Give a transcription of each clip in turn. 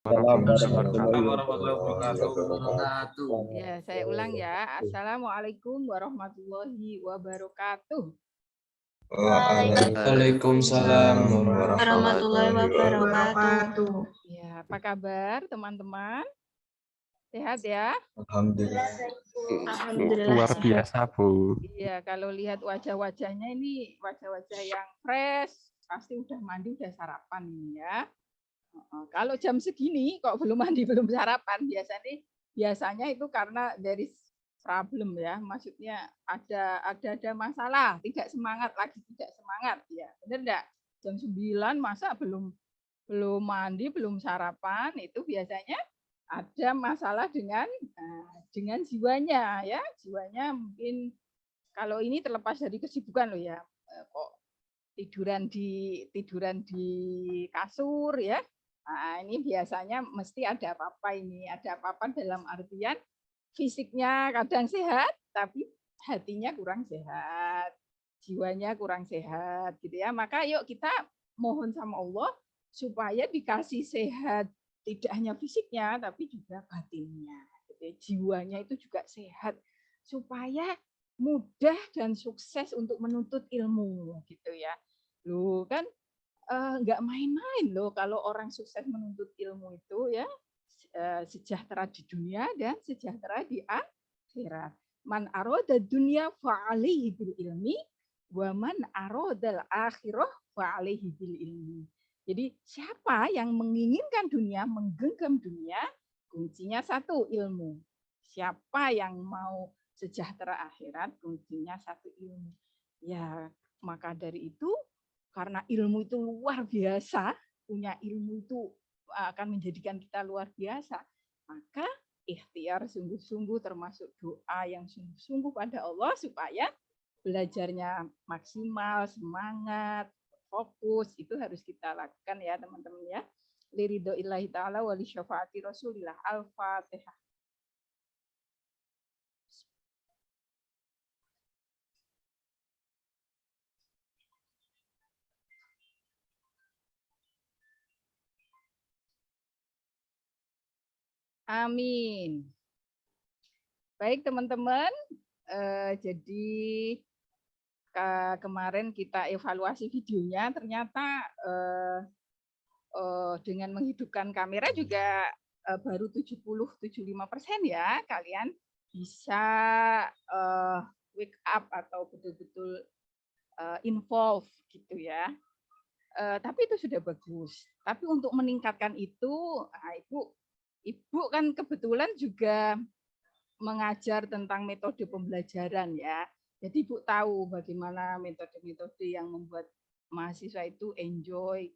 warahmatullahi warahmatullahi wabarakatuh. Ya, saya ulang ya. Assalamualaikum warahmatullahi wabarakatuh. Waalaikumsalam warahmatullahi wabarakatuh. Ya, apa kabar teman-teman? Sehat ya? Alhamdulillah. Luar biasa, Bu. Iya, kalau lihat wajah-wajahnya ini wajah-wajah yang fresh, pasti udah mandi, udah sarapan ini ya. Kalau jam segini kok belum mandi, belum sarapan, biasanya itu karena dari problem ya, maksudnya ada masalah, tidak semangat ya, benar enggak? Jam 9 masa belum mandi, belum sarapan, itu biasanya ada masalah dengan jiwanya ya, jiwanya mungkin kalau ini terlepas dari kesibukan loh ya, kok tiduran di kasur ya. Nah, ini biasanya mesti ada apa-apa ini, ada apa-apa dalam artian fisiknya kadang sehat, tapi hatinya kurang sehat, jiwanya kurang sehat, gitu ya. Maka yuk kita mohon sama Allah supaya dikasih sehat, tidak hanya fisiknya, tapi juga batinnya. Gitu ya. Jiwanya itu juga sehat, supaya mudah dan sukses untuk menuntut ilmu, gitu ya. Loh kan nggak main-main loh kalau orang sukses menuntut ilmu itu ya, sejahtera di dunia dan sejahtera di akhirat. Man aroda dunia fa'alihi bil ilmi, wa man arodal akhirah fa'alihi bil ilmi. Jadi siapa yang menginginkan dunia, menggenggam dunia, kuncinya satu, ilmu. Siapa yang mau sejahtera akhirat, kuncinya satu, ilmu. Ya, maka dari itu karena ilmu itu luar biasa, punya ilmu itu akan menjadikan kita luar biasa, maka ikhtiar sungguh-sungguh termasuk doa yang sungguh-sungguh pada Allah supaya belajarnya maksimal, semangat, fokus, itu harus kita lakukan ya teman-teman ya. Liridhoillahi ta'ala wa li syafaati Rasulillah. Al-Fatihah. Amin. Baik teman-teman, jadi kemarin kita evaluasi videonya, ternyata dengan menghidupkan kamera juga baru 70-75% ya, kalian bisa wake up atau betul-betul involve gitu ya. Tapi itu sudah bagus. Tapi untuk meningkatkan itu, Ibu kan kebetulan juga mengajar tentang metode pembelajaran ya. Jadi Ibu tahu bagaimana metode-metode yang membuat mahasiswa itu enjoy,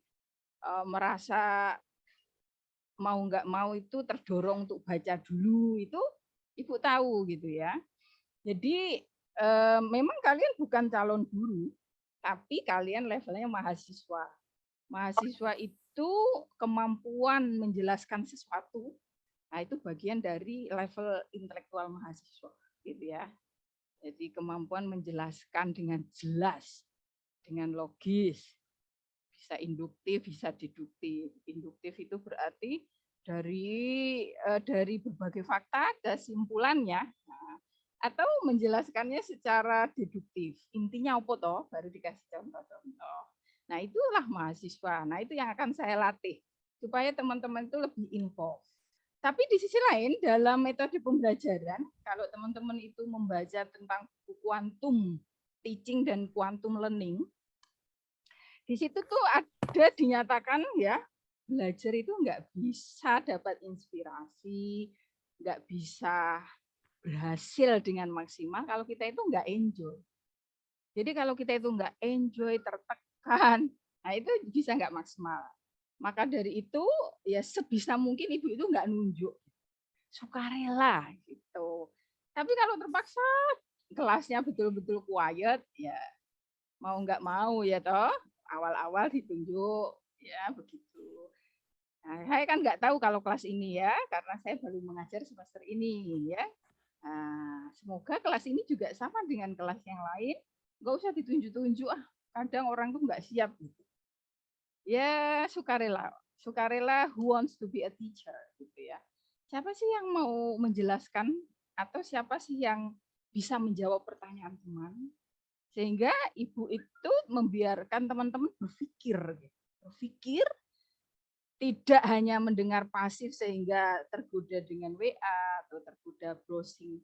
merasa mau nggak mau itu terdorong untuk baca dulu, itu Ibu tahu gitu ya. Jadi memang kalian bukan calon guru, tapi kalian levelnya mahasiswa. Mahasiswa itu kemampuan menjelaskan sesuatu, nah itu bagian dari level intelektual mahasiswa, gitu ya. Jadi kemampuan menjelaskan dengan jelas, dengan logis, bisa induktif, bisa deduktif. Induktif itu berarti dari berbagai fakta ada simpulannya, nah, atau menjelaskannya secara deduktif. Intinya apa toh? Baru dikasih contoh-contoh. Nah, itulah mahasiswa. Nah, itu yang akan saya latih supaya teman-teman itu lebih involved. Tapi di sisi lain, dalam metode pembelajaran, kalau teman-teman itu membaca tentang buku quantum teaching dan quantum learning, di situ tuh ada dinyatakan ya, belajar itu nggak bisa dapat inspirasi, nggak bisa berhasil dengan maksimal kalau kita itu nggak enjoy. Jadi kalau kita itu nggak enjoy, tertekan, nah itu bisa nggak maksimal. Maka dari itu ya sebisa mungkin ibu itu nggak nunjuk, sukarela gitu. Tapi kalau terpaksa kelasnya betul-betul quiet, ya mau nggak mau ya toh, awal-awal ditunjuk ya begitu. Nah, saya kan nggak tahu kalau kelas ini ya, karena saya baru mengajar semester ini ya. Nah, semoga kelas ini juga sama dengan kelas yang lain, nggak usah ditunjuk-tunjuk, kadang orang tuh nggak siap gitu. Ya sukarela, sukarela who wants to be a teacher gitu ya. Siapa sih yang mau menjelaskan atau siapa sih yang bisa menjawab pertanyaan teman sehingga ibu itu membiarkan teman-teman berpikir gitu. Berpikir tidak hanya mendengar pasif sehingga tergoda dengan WA atau tergoda browsing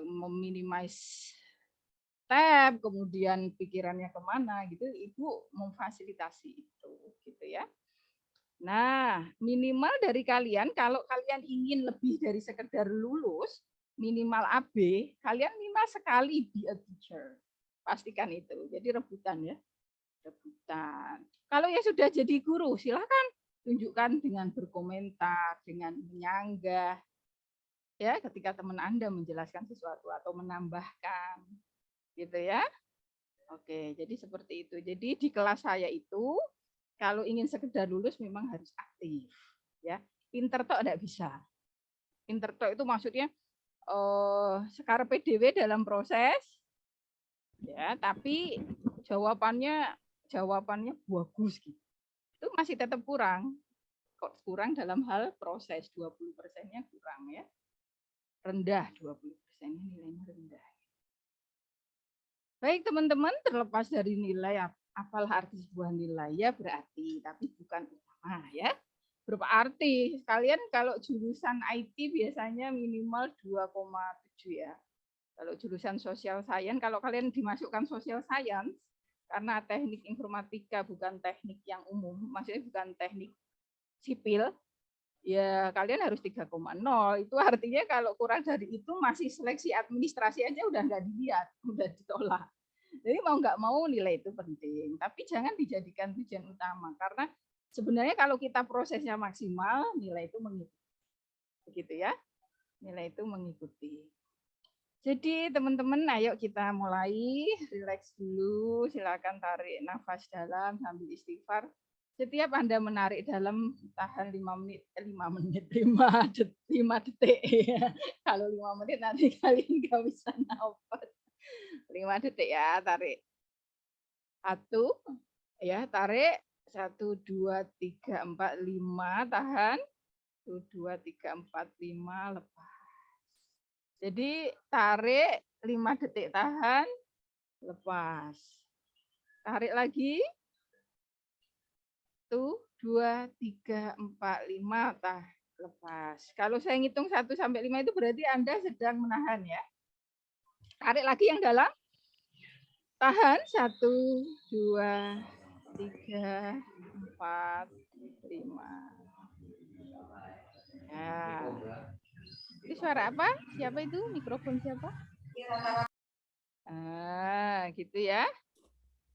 meminimize tab, kemudian pikirannya kemana gitu, ibu memfasilitasi itu gitu ya. Nah, minimal dari kalian kalau kalian ingin lebih dari sekedar lulus, minimal AB, kalian minimal sekali be a teacher. Pastikan itu. Jadi rebutan ya. Rebutan. Kalau yang sudah jadi guru, silakan tunjukkan dengan berkomentar, dengan menyanggah. Ya, ketika teman Anda menjelaskan sesuatu atau menambahkan. Gitu ya. Oke, jadi seperti itu. Jadi di kelas saya itu kalau ingin sekedar lulus memang harus aktif, ya. Pinter tok enggak bisa. Pinter tok itu maksudnya sekar PDW dalam proses, ya. Tapi jawabannya bagus gitu. Itu masih tetap kurang. Kok kurang dalam hal proses 20%-nya kurang ya. Rendah 20%-nya nilainya rendah. Baik teman-teman, terlepas dari nilai apalah arti sebuah nilai ya berarti, tapi bukan utama ya. Berarti kalian kalau jurusan IT biasanya minimal 2,7 ya. Kalau jurusan social science, kalau kalian dimasukkan social science, karena teknik informatika bukan teknik yang umum, maksudnya bukan teknik sipil, ya kalian harus 3,0. Itu artinya kalau kurang dari itu masih seleksi administrasi aja udah nggak dilihat, udah ditolak. Jadi mau nggak mau nilai itu penting, tapi jangan dijadikan tujuan utama karena sebenarnya kalau kita prosesnya maksimal nilai itu mengikuti, begitu ya, nilai itu mengikuti. Jadi teman-teman, ayo kita mulai, rileks dulu, silakan tarik nafas dalam sambil istighfar. Setiap Anda menarik dalam tahan 5 detik. Kalau 5 menit nanti kalian nggak bisa nafas. 5 detik ya, tarik. 1, ya tarik. 1, 2, 3, 4, 5, tahan. 1, 2, 3, 4, 5, lepas. Jadi tarik 5 detik, tahan, lepas. Tarik lagi. 1, 2, 3, 4, 5, lepas. Kalau saya ngitung 1 sampai 5 itu berarti Anda sedang menahan ya. Tarik lagi yang dalam. Tahan 1, 2, 3, 4, 5. Ya. Itu suara apa? Siapa itu? Mikrofon siapa? Gitu ya.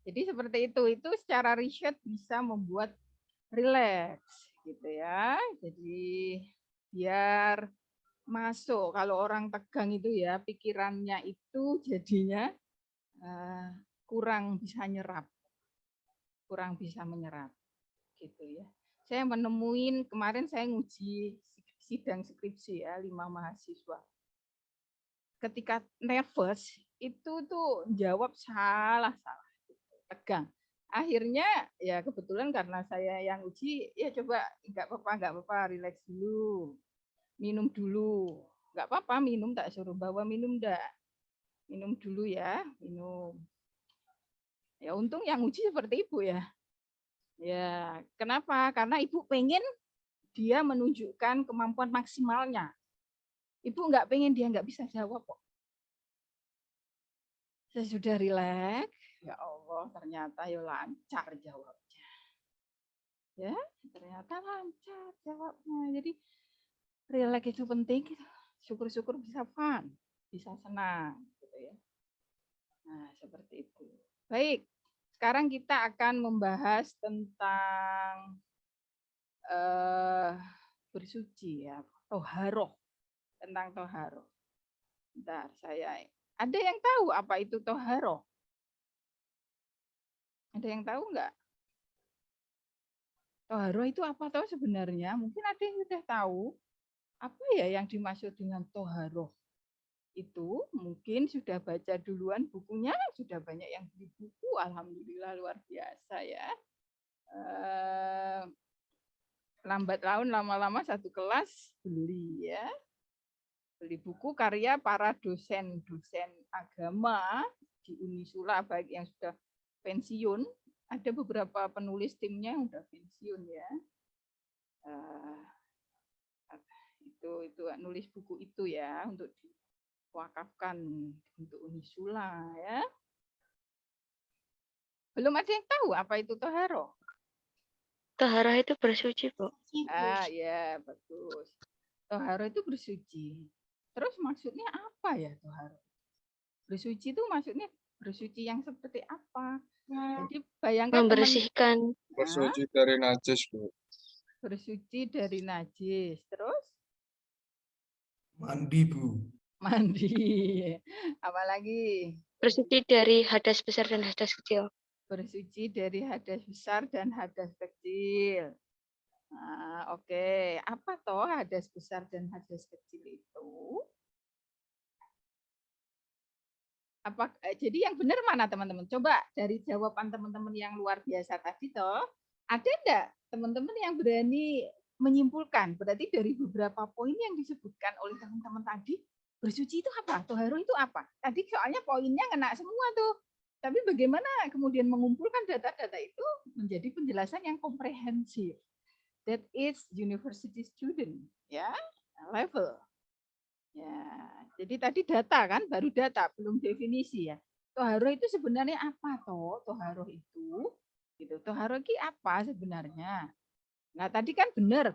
Jadi seperti itu. Itu secara riset bisa membuat rileks gitu ya. Jadi biar masuk. Kalau orang tegang itu ya pikirannya itu jadinya kurang bisa nyerap, kurang bisa menyerap, gitu ya. Saya menemuin kemarin saya nguji sidang skripsi ya 5 mahasiswa. Ketika nervous itu tuh jawab salah, tegang. Akhirnya ya kebetulan karena saya yang uji, ya coba nggak apa-apa, rileks dulu, minum dulu, nggak apa-apa minum, tak suruh bawa minum enggak, minum dulu ya, minum. Ya untung yang uji seperti ibu ya. Ya kenapa? Karena ibu pengen dia menunjukkan kemampuan maksimalnya. Ibu nggak pengen dia nggak bisa jawab kok. Saya sudah rileks. Ya Allah, ternyata ya lancar jawabnya. Ya, ternyata lancar jawabnya. Jadi rileks itu penting. Syukur-syukur bisa fun, bisa senang, gitu ya. Nah, seperti itu. Baik, sekarang kita akan membahas tentang bersuci ya, toharoh, tentang toharoh. Bentar, ada yang tahu apa itu toharoh? Ada yang tahu nggak? Toharoh itu apa tahu sebenarnya? Mungkin ada yang sudah tahu. Apa ya yang dimaksud dengan toharoh? Itu mungkin sudah baca duluan bukunya, sudah banyak yang beli buku. Alhamdulillah luar biasa ya. lambat laun lama-lama satu kelas beli ya. Beli buku karya para dosen-dosen agama di Unisula, baik yang sudah pensiun, ada beberapa penulis timnya yang sudah pensiun ya. Itu nulis buku itu ya untuk diwakafkan untuk Unisula ya. Belum ada yang tahu apa itu toharo? Toharo itu bersuci, Bu. Ya, bagus. Toharo itu bersuci. Terus maksudnya apa ya toharo? Bersuci itu maksudnya bersuci yang seperti apa? Jadi bayangkan membersihkan. Bersuci dari najis, Bu. Bersuci dari najis. Terus? Mandi, Bu. Mandi. Apalagi? Bersuci dari hadas besar dan hadas kecil. Bersuci dari hadas besar dan hadas kecil. Nah, oke. Apa toh hadas besar dan hadas kecil itu? Jadi yang benar mana teman-teman? Coba dari jawaban teman-teman yang luar biasa tadi toh, ada enggak teman-teman yang berani menyimpulkan? Berarti dari beberapa poin yang disebutkan oleh teman-teman tadi, bersuci itu apa? Toharo itu apa? Tadi soalnya poinnya kena semua tuh. Tapi bagaimana kemudian mengumpulkan data-data itu menjadi penjelasan yang komprehensif. That is university student, ya, level. Ya, jadi tadi data kan, baru data, belum definisi ya. Toharo itu sebenarnya apa toh? Toharo itu, gitu. Toharo itu apa sebenarnya? Nah tadi kan benar.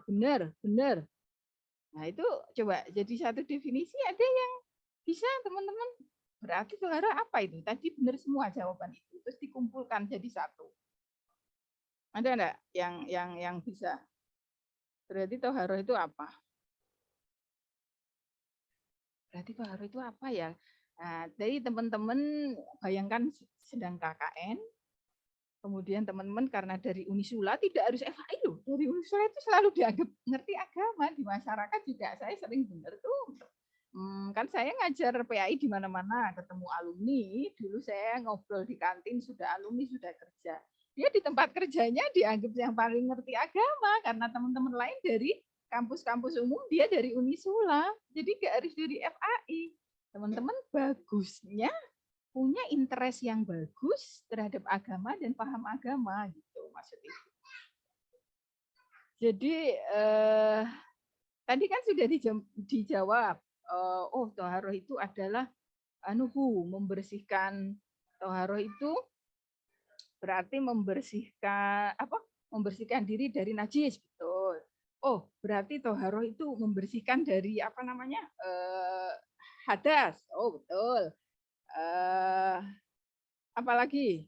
Nah itu coba jadi satu definisi ada yang bisa teman-teman. Berarti toharo apa itu? Tadi benar semua jawaban itu, terus dikumpulkan jadi satu. Ada enggak yang bisa? Berarti toharo itu apa? Berarti toharo itu apa ya? Nah, jadi teman-teman bayangkan sedang KKN, kemudian teman-teman karena dari Unisula tidak harus FHI loh. Dari Unisula itu selalu dianggap ngerti agama di masyarakat juga. Saya sering dengar tuh. Kan saya ngajar PAI di mana-mana, ketemu alumni. Dulu saya ngobrol di kantin, sudah alumni, sudah kerja. Dia di tempat kerjanya dianggap yang paling ngerti agama karena teman-teman lain dari kampus-kampus umum, dia dari Unisula. Jadi nggak harus dari FAI. Teman-teman bagusnya punya interest yang bagus terhadap agama dan paham agama gitu maksudnya. Jadi tadi kan sudah dijawab. Toharo itu adalah membersihkan. Toharo itu berarti membersihkan membersihkan diri dari najis, betul. Oh, berarti toharo itu membersihkan dari hadas. Oh, betul. Apalagi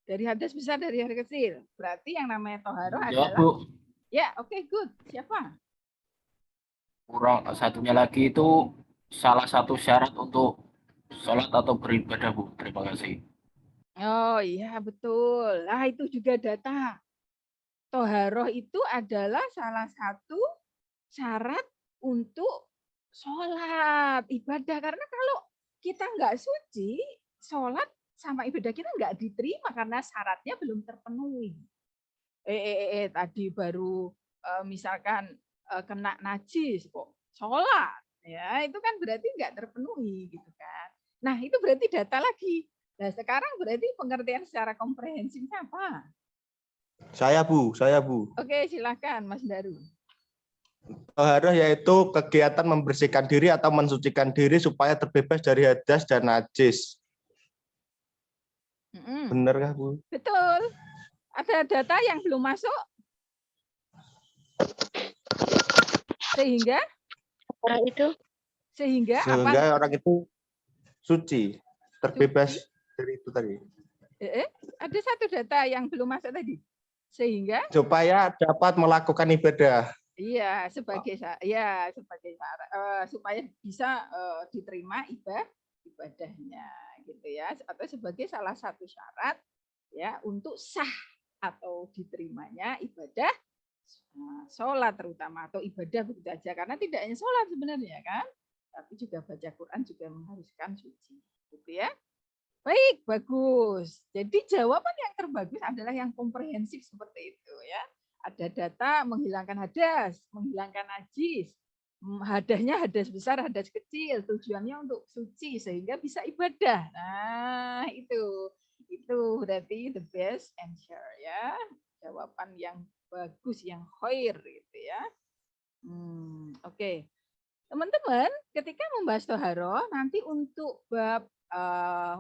dari hadas besar, dari hadas kecil. Berarti yang namanya toharo adalah. Bu. Ya, oke, good. Siapa? Kurang satunya lagi itu salah satu syarat untuk sholat atau beribadah, Bu. Terima kasih. Oh iya, betul. Nah, itu juga data. Toharoh itu adalah salah satu syarat untuk sholat, ibadah. Karena kalau kita nggak suci, sholat sama ibadah kita nggak diterima karena syaratnya belum terpenuhi. Tadi baru misalkan kena najis kok sholat, ya itu kan berarti nggak terpenuhi gitu kan. Nah itu berarti data lagi. Nah sekarang berarti pengertian secara komprehensifnya apa? Saya Bu. Oke silakan Mas Daru. Toharo yaitu kegiatan membersihkan diri atau mensucikan diri supaya terbebas dari hadas dan najis. Benar kah Bu? Betul. Ada data yang belum masuk? Sehingga orang itu suci, terbebas dari itu tadi. Ada satu data yang belum masuk tadi. Sehingga supaya dapat melakukan ibadah. Iya, sebagai syarat supaya bisa diterima ibadahnya gitu ya, atau sebagai salah satu syarat ya untuk sah atau diterimanya ibadah sholat terutama atau ibadah begitu aja, karena tidak hanya sholat sebenarnya kan, tapi juga baca Quran juga mengharuskan suci gitu ya. Baik, bagus. Jadi jawaban yang terbagus adalah yang komprehensif seperti itu ya. Ada data menghilangkan hadas, menghilangkan najis. Hadasnya hadas besar, hadas kecil. Tujuannya untuk suci sehingga bisa ibadah. Nah, itu berarti the best answer ya. Jawaban yang bagus, yang khair gitu ya. Oke. Teman-teman, ketika membahas toharoh, nanti untuk bab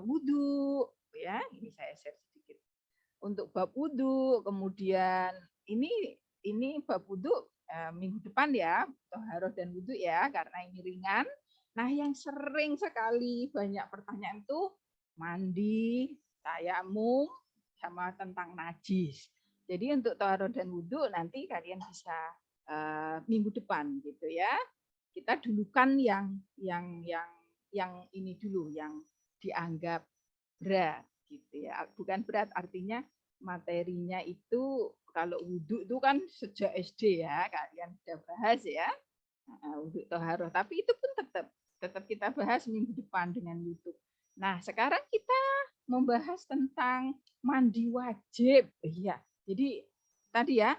wudhu, ya, ini saya share sedikit. Untuk bab wudhu, kemudian ini bab wudhu minggu depan ya, toharoh dan wudhu ya, karena ini ringan. Nah, yang sering sekali banyak pertanyaan itu mandi, tayamum, sama tentang najis. Jadi untuk toharoh dan wudhu nanti kalian bisa minggu depan gitu ya. Kita dulukan yang ini dulu, yang dianggap berat gitu ya. Bukan berat, artinya materinya itu kalau wudhu itu kan sejak SD ya, kalian sudah bahas ya, wudhu toharoh. Tapi itu pun tetap kita bahas minggu depan dengan YouTube. Nah, sekarang kita membahas tentang mandi wajib. Iya, jadi tadi ya,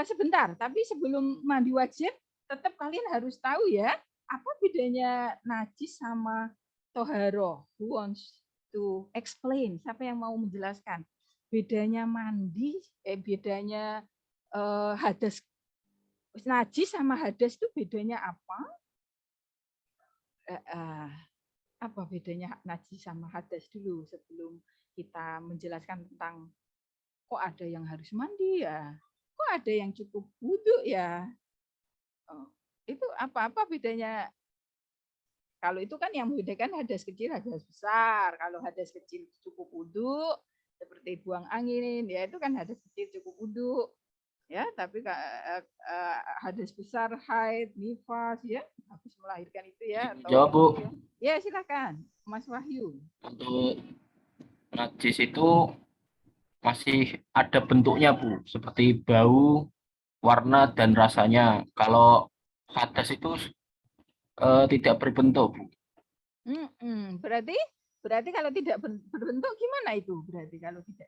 sebentar, tapi sebelum mandi wajib, tetap kalian harus tahu ya, apa bedanya najis sama toharoh. Who wants to explain? Siapa yang mau menjelaskan? Bedanya mandi, bedanya hadas, najis sama hadas itu bedanya apa? Apa bedanya najis sama hadas dulu sebelum kita menjelaskan tentang kok ada yang harus mandi ya, kok ada yang cukup wudhu ya. Itu apa bedanya? Kalau itu kan yang membedakan hadas kecil, hadas besar. Kalau hadas kecil cukup wudhu, seperti buang angin, ya itu kan hadas kecil cukup wudhu. Ya, tapi hadas besar, haid, nifas, ya habis melahirkan itu ya. Jawab, Bu. Ya silakan, Mas Wahyu. Untuk najis itu masih ada bentuknya, Bu, seperti bau, warna, dan rasanya. Kalau hadas itu tidak berbentuk, Bu. Berarti kalau tidak berbentuk gimana itu? Berarti kalau tidak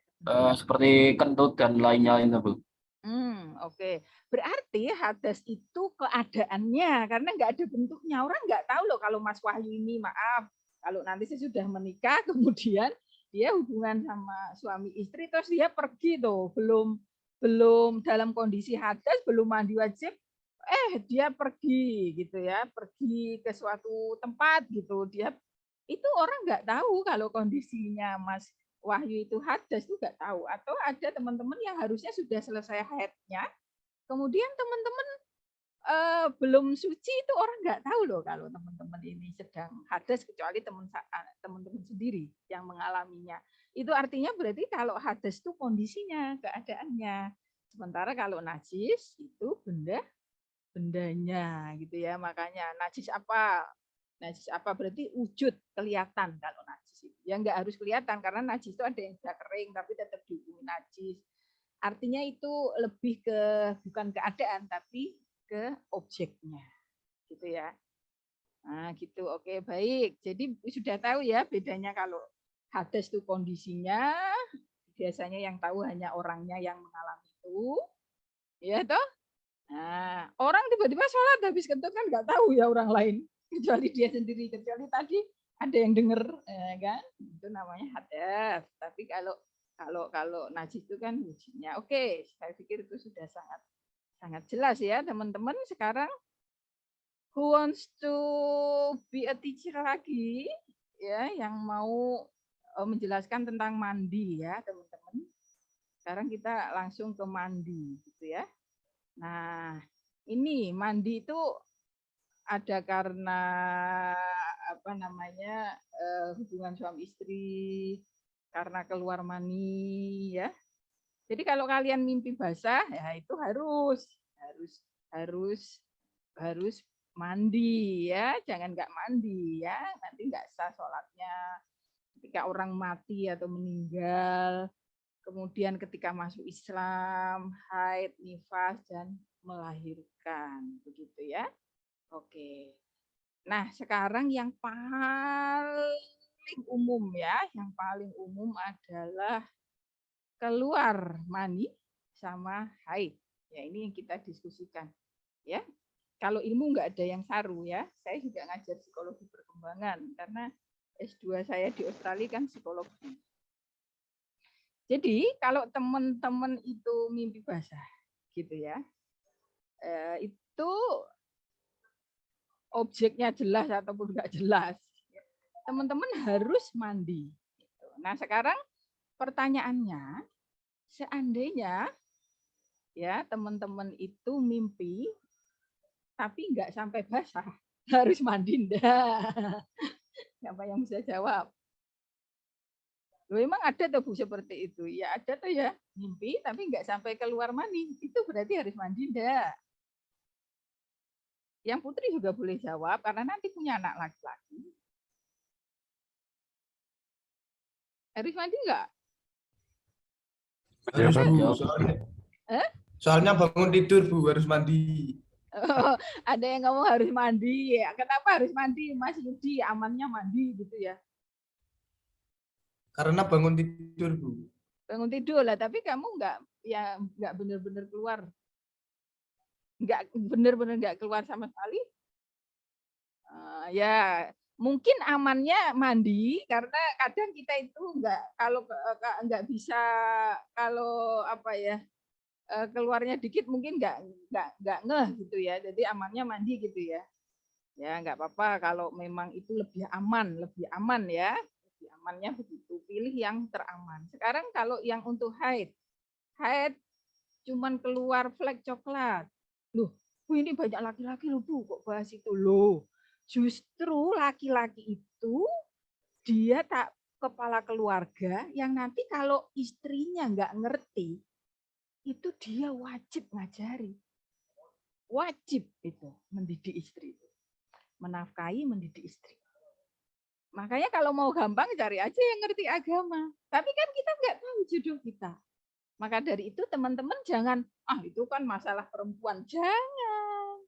seperti kentut dan lainnya itu, Bu. Oke. Berarti hadas itu keadaannya, karena nggak ada bentuknya. Orang nggak tahu loh kalau Mas Wahyu ini, maaf, kalau nanti sesudah menikah, kemudian dia hubungan sama suami istri, terus dia pergi tuh, belum dalam kondisi hadas, belum mandi wajib, dia pergi gitu ya, pergi ke suatu tempat gitu, dia itu orang nggak tahu kalau kondisinya Mas Wahyu itu hadas, itu nggak tahu. Atau ada teman-teman yang harusnya sudah selesai haidnya, kemudian teman-teman belum suci, itu orang nggak tahu loh kalau teman-teman ini sedang hadas, kecuali teman-teman sendiri yang mengalaminya. Itu artinya berarti kalau hadas itu kondisinya, keadaannya. Sementara kalau najis itu bendanya gitu ya. Makanya najis apa? Najis apa berarti wujud, kelihatan kalau najis itu. Ya nggak harus kelihatan, karena najis itu ada yang sudah kering tapi tetap dihukumi najis. Artinya itu lebih ke bukan keadaan tapi ke objeknya. Gitu ya. Nah, gitu. Oke, baik. Jadi sudah tahu ya bedanya kalau hadas itu kondisinya, biasanya yang tahu hanya orangnya yang mengalami itu. Ya toh? Nah, orang tiba-tiba sholat habis kentut kan nggak tahu ya orang lain, kecuali dia sendiri, kecuali tadi ada yang dengar, kan itu namanya hadas. Tapi kalau najis itu kan wujudnya. Oke, saya pikir itu sudah sangat jelas ya teman-teman. Sekarang who wants to be a teacher lagi ya, yang mau menjelaskan tentang mandi ya teman-teman. Sekarang kita langsung ke mandi gitu ya. Nah, ini mandi itu ada karena apa namanya, hubungan suami istri, karena keluar mani ya. Jadi kalau kalian mimpi basah ya itu harus mandi ya, jangan nggak mandi ya, nanti nggak sah sholatnya. Ketika orang mati atau meninggal, kemudian ketika masuk Islam, haid, nifas, dan melahirkan, begitu ya. Oke. Nah, sekarang yang paling paling umum ya, yang paling umum adalah keluar mani sama haid. Ya, ini yang kita diskusikan. Ya, kalau ilmu nggak ada yang saru ya. Saya juga ngajar psikologi perkembangan karena S2 saya di Australia kan psikologi. Jadi kalau teman-teman itu mimpi basah, gitu ya, itu objeknya jelas ataupun nggak jelas, teman-teman harus mandi. Nah sekarang pertanyaannya, seandainya ya teman-teman itu mimpi tapi nggak sampai basah, harus mandi enggak? Siapa yang bisa jawab? Loh, emang ada tuh Bu seperti itu? Ya ada tuh ya, mimpi tapi nggak sampai keluar mani. Itu berarti harus mandi enggak? Yang Putri juga boleh jawab karena nanti punya anak laki-laki. Harus mandi enggak? Ya, Harus, Pak. Bu, soalnya bangun tidur, Bu, harus mandi. Oh, ada yang ngomong harus mandi. Ya, kenapa harus mandi, Mas Yudi? Amannya mandi gitu ya. Karena bangun tidur, Bu. Bangun tidur lah, tapi kamu nggak benar-benar keluar. Nggak benar-benar nggak keluar sama sekali. Ya, mungkin amannya mandi karena kadang kita itu nggak bisa kalau apa ya keluarnya dikit mungkin nggak ngeh gitu ya. Jadi amannya mandi gitu ya. Ya nggak apa-apa kalau memang itu lebih aman ya. Lebih amannya begitu. Pilih yang teraman. Sekarang kalau yang untuk haid cuman keluar flek coklat. Loh, Bu, ini banyak laki-laki loh Bu, kok bahas itu loh. Justru laki-laki itu dia tak kepala keluarga yang nanti kalau istrinya nggak ngerti, itu dia wajib ngajari. Wajib itu mendidik istri. Menafkahi, mendidik istri. Makanya kalau mau gampang cari aja yang ngerti agama. Tapi kan kita nggak tahu jodoh kita. Maka dari itu teman-teman jangan, itu kan masalah perempuan. Jangan.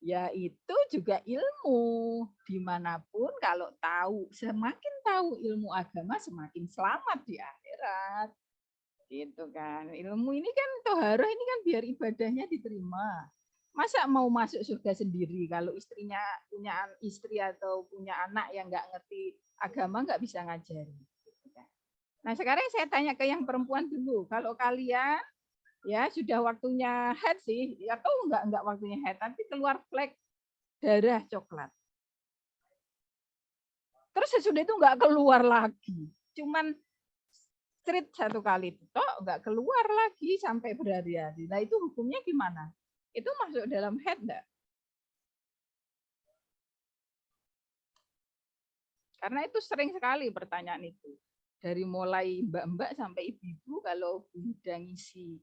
Ya itu juga ilmu. Dimanapun kalau tahu, semakin tahu ilmu agama, semakin selamat di akhirat. Gitu kan. Ilmu ini kan toharoh ini kan biar ibadahnya diterima. Masa mau masuk surga sendiri kalau istrinya punya istri atau punya anak yang nggak ngerti agama nggak bisa ngajari. Nah sekarang saya tanya ke yang perempuan dulu. Kalau kalian ya sudah waktunya haid sih, atau enggak waktunya haid, tapi keluar flek darah coklat. Terus sesudah itu enggak keluar lagi, cuman street satu kali toh enggak keluar lagi sampai berhari-hari. Nah itu hukumnya gimana? Itu masuk dalam haid enggak? Karena itu sering sekali pertanyaan itu. Dari mulai mbak-mbak sampai ibu-ibu kalau udah ngisi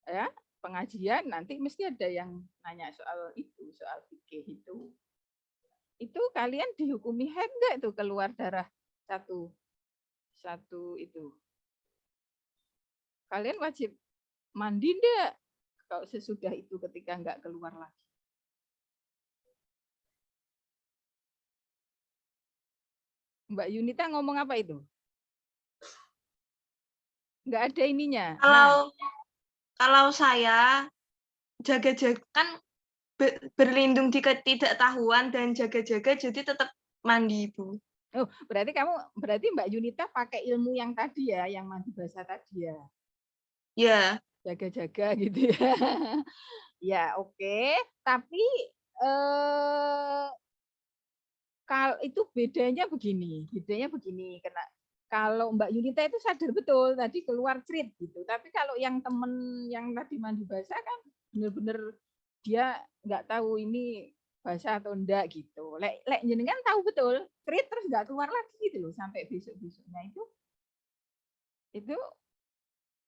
ya pengajian nanti mesti ada yang nanya soal itu, soal fikih itu. Itu kalian dihukumi haid enggak itu keluar darah satu itu? Kalian wajib mandi enggak kalau sesudah itu ketika enggak keluar lagi? Mbak Yunita ngomong apa itu? Enggak ada ininya. Kalau saya jaga-jaga kan berlindung di ketidaktahuan dan jaga-jaga jadi tetap mandi, Bu. Oh, berarti Mbak Yunita pakai ilmu yang tadi ya, yang mandi basah tadi ya. Ya. Jaga-jaga gitu ya. Ya, oke. Tapi kalau itu bedanya begini. Karena kalau Mbak Yunita itu sadar betul tadi keluar cerit gitu. Tapi kalau yang temen yang tadi mandi basah kan bener-bener dia nggak tahu ini basah atau enggak gitu. Lek jenengan tahu betul cerit terus nggak keluar lagi gitu loh sampai besok-besoknya itu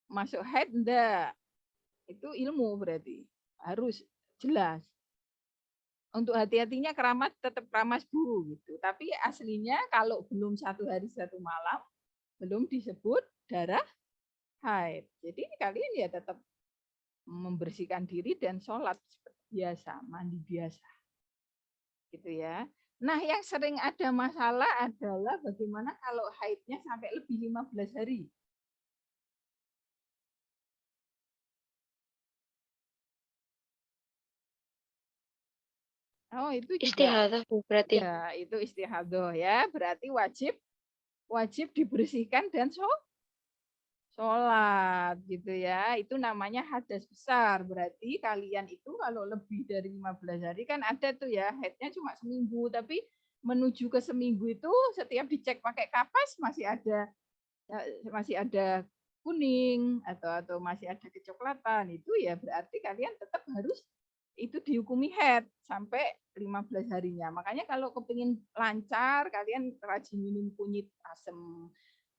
masuk haid enggak? Itu ilmu berarti harus jelas. Untuk hati-hatinya keramat tetap keramas Bu gitu. Tapi aslinya kalau belum 1 hari 1 malam belum disebut darah haid. Jadi kalian ya tetap membersihkan diri dan sholat seperti biasa, mandi biasa. Gitu ya. Nah, yang sering ada masalah adalah bagaimana kalau haidnya sampai lebih 15 hari. Oh, itu juga Istihadah Bu berarti. ya, itu istihadah ya, berarti wajib dibersihkan dan sholat gitu ya. Itu namanya hadas besar. Berarti kalian itu kalau lebih dari 15 hari kan ada tuh ya, haidnya cuma seminggu, tapi menuju ke seminggu itu setiap dicek pakai kapas masih ada kuning atau masih ada kecoklatan, itu ya berarti kalian tetap harus itu dihukumi haid sampai 15 harinya. Makanya kalau kepingin lancar, kalian rajin minum kunyit asam.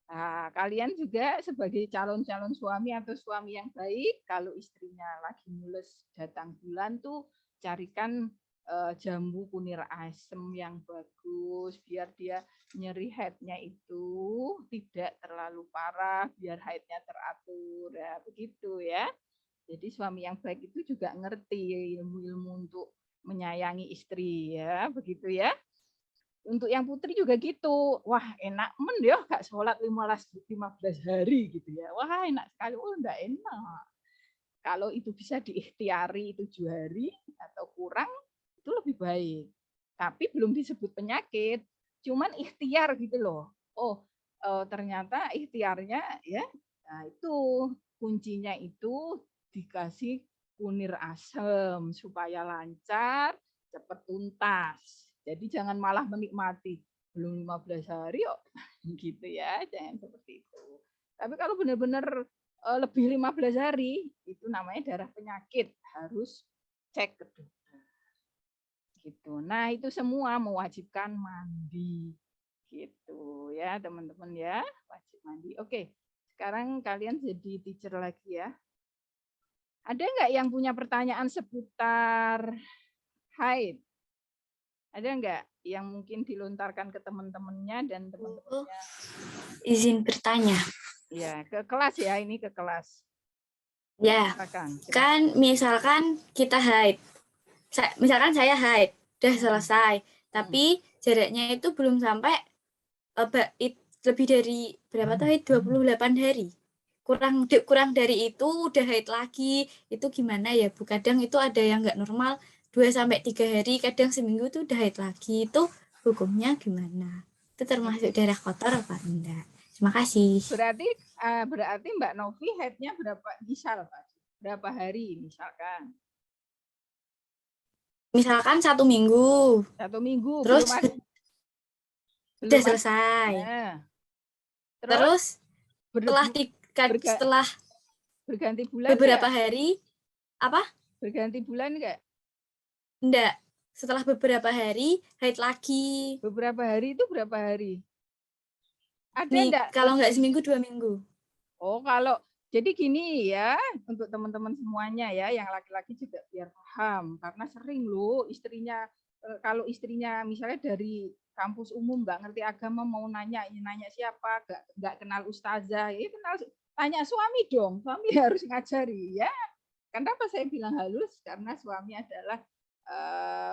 Nah, kalian juga sebagai calon-calon suami atau suami yang baik, kalau istrinya lagi mules datang bulan tuh carikan jambu kunir asem yang bagus biar dia nyeri haidnya itu tidak terlalu parah, biar haidnya teratur. Ya, begitu ya. Jadi suami yang baik itu juga ngerti ilmu-ilmu untuk menyayangi istri ya, begitu ya. Untuk yang putri juga gitu. Wah, enak men ya gak sholat 15 hari gitu ya. Wah, enak sekali. Oh, enggak enak. Kalau itu bisa diikhtiari 7 hari atau kurang itu lebih baik. Tapi belum disebut penyakit, cuman ikhtiar gitu loh. Oh, ternyata ikhtiarnya ya, nah itu kuncinya itu dikasih kunir asam supaya lancar, cepat tuntas. Jadi jangan malah menikmati belum 15 hari kok gitu ya, jangan seperti itu. Tapi kalau benar-benar lebih 15 hari itu namanya darah penyakit, harus cek ke dokter. Gitu. Nah, itu semua mewajibkan mandi. Gitu ya, teman-teman ya, wajib mandi. Oke. Sekarang kalian jadi teacher lagi ya. Ada nggak yang punya pertanyaan seputar haid? Ada nggak yang mungkin dilontarkan ke teman-temannya dan teman-temannya? Izin bertanya. Ya, ke kelas ya, ini ke kelas. Ya, Silakan. kan misalkan kita haid. Misalkan saya haid, udah selesai. Tapi jaraknya itu belum sampai lebih dari berapa tuh haid? 28 hari. Kurang dari itu udah haid lagi. Itu gimana ya Bu? Kadang itu ada yang nggak normal 2-3 hari, kadang seminggu tuh udah haid lagi. Itu hukumnya gimana? Itu termasuk darah kotor apa enggak? Terima kasih. Berarti Mbak Novi haidnya berapa misal Pak? Berapa hari misalkan? Misalkan 1 minggu. 1 minggu. Terus udah selesai. Nah, terus setelah berganti bulan beberapa hari apa? Berganti bulan enggak? Enggak. Setelah beberapa hari haid lagi. Beberapa hari itu berapa hari? Ada enggak? Kalau enggak seminggu 2 minggu. Oh, kalau jadi gini ya, untuk teman-teman semuanya ya, yang laki-laki juga biar paham, karena sering loh istrinya, kalau istrinya misalnya dari kampus umum nggak ngerti agama mau nanya siapa, nggak kenal ustazah, ya kenal, tanya suami dong, suami harus ngajari ya. Kenapa saya bilang halus? Karena suami adalah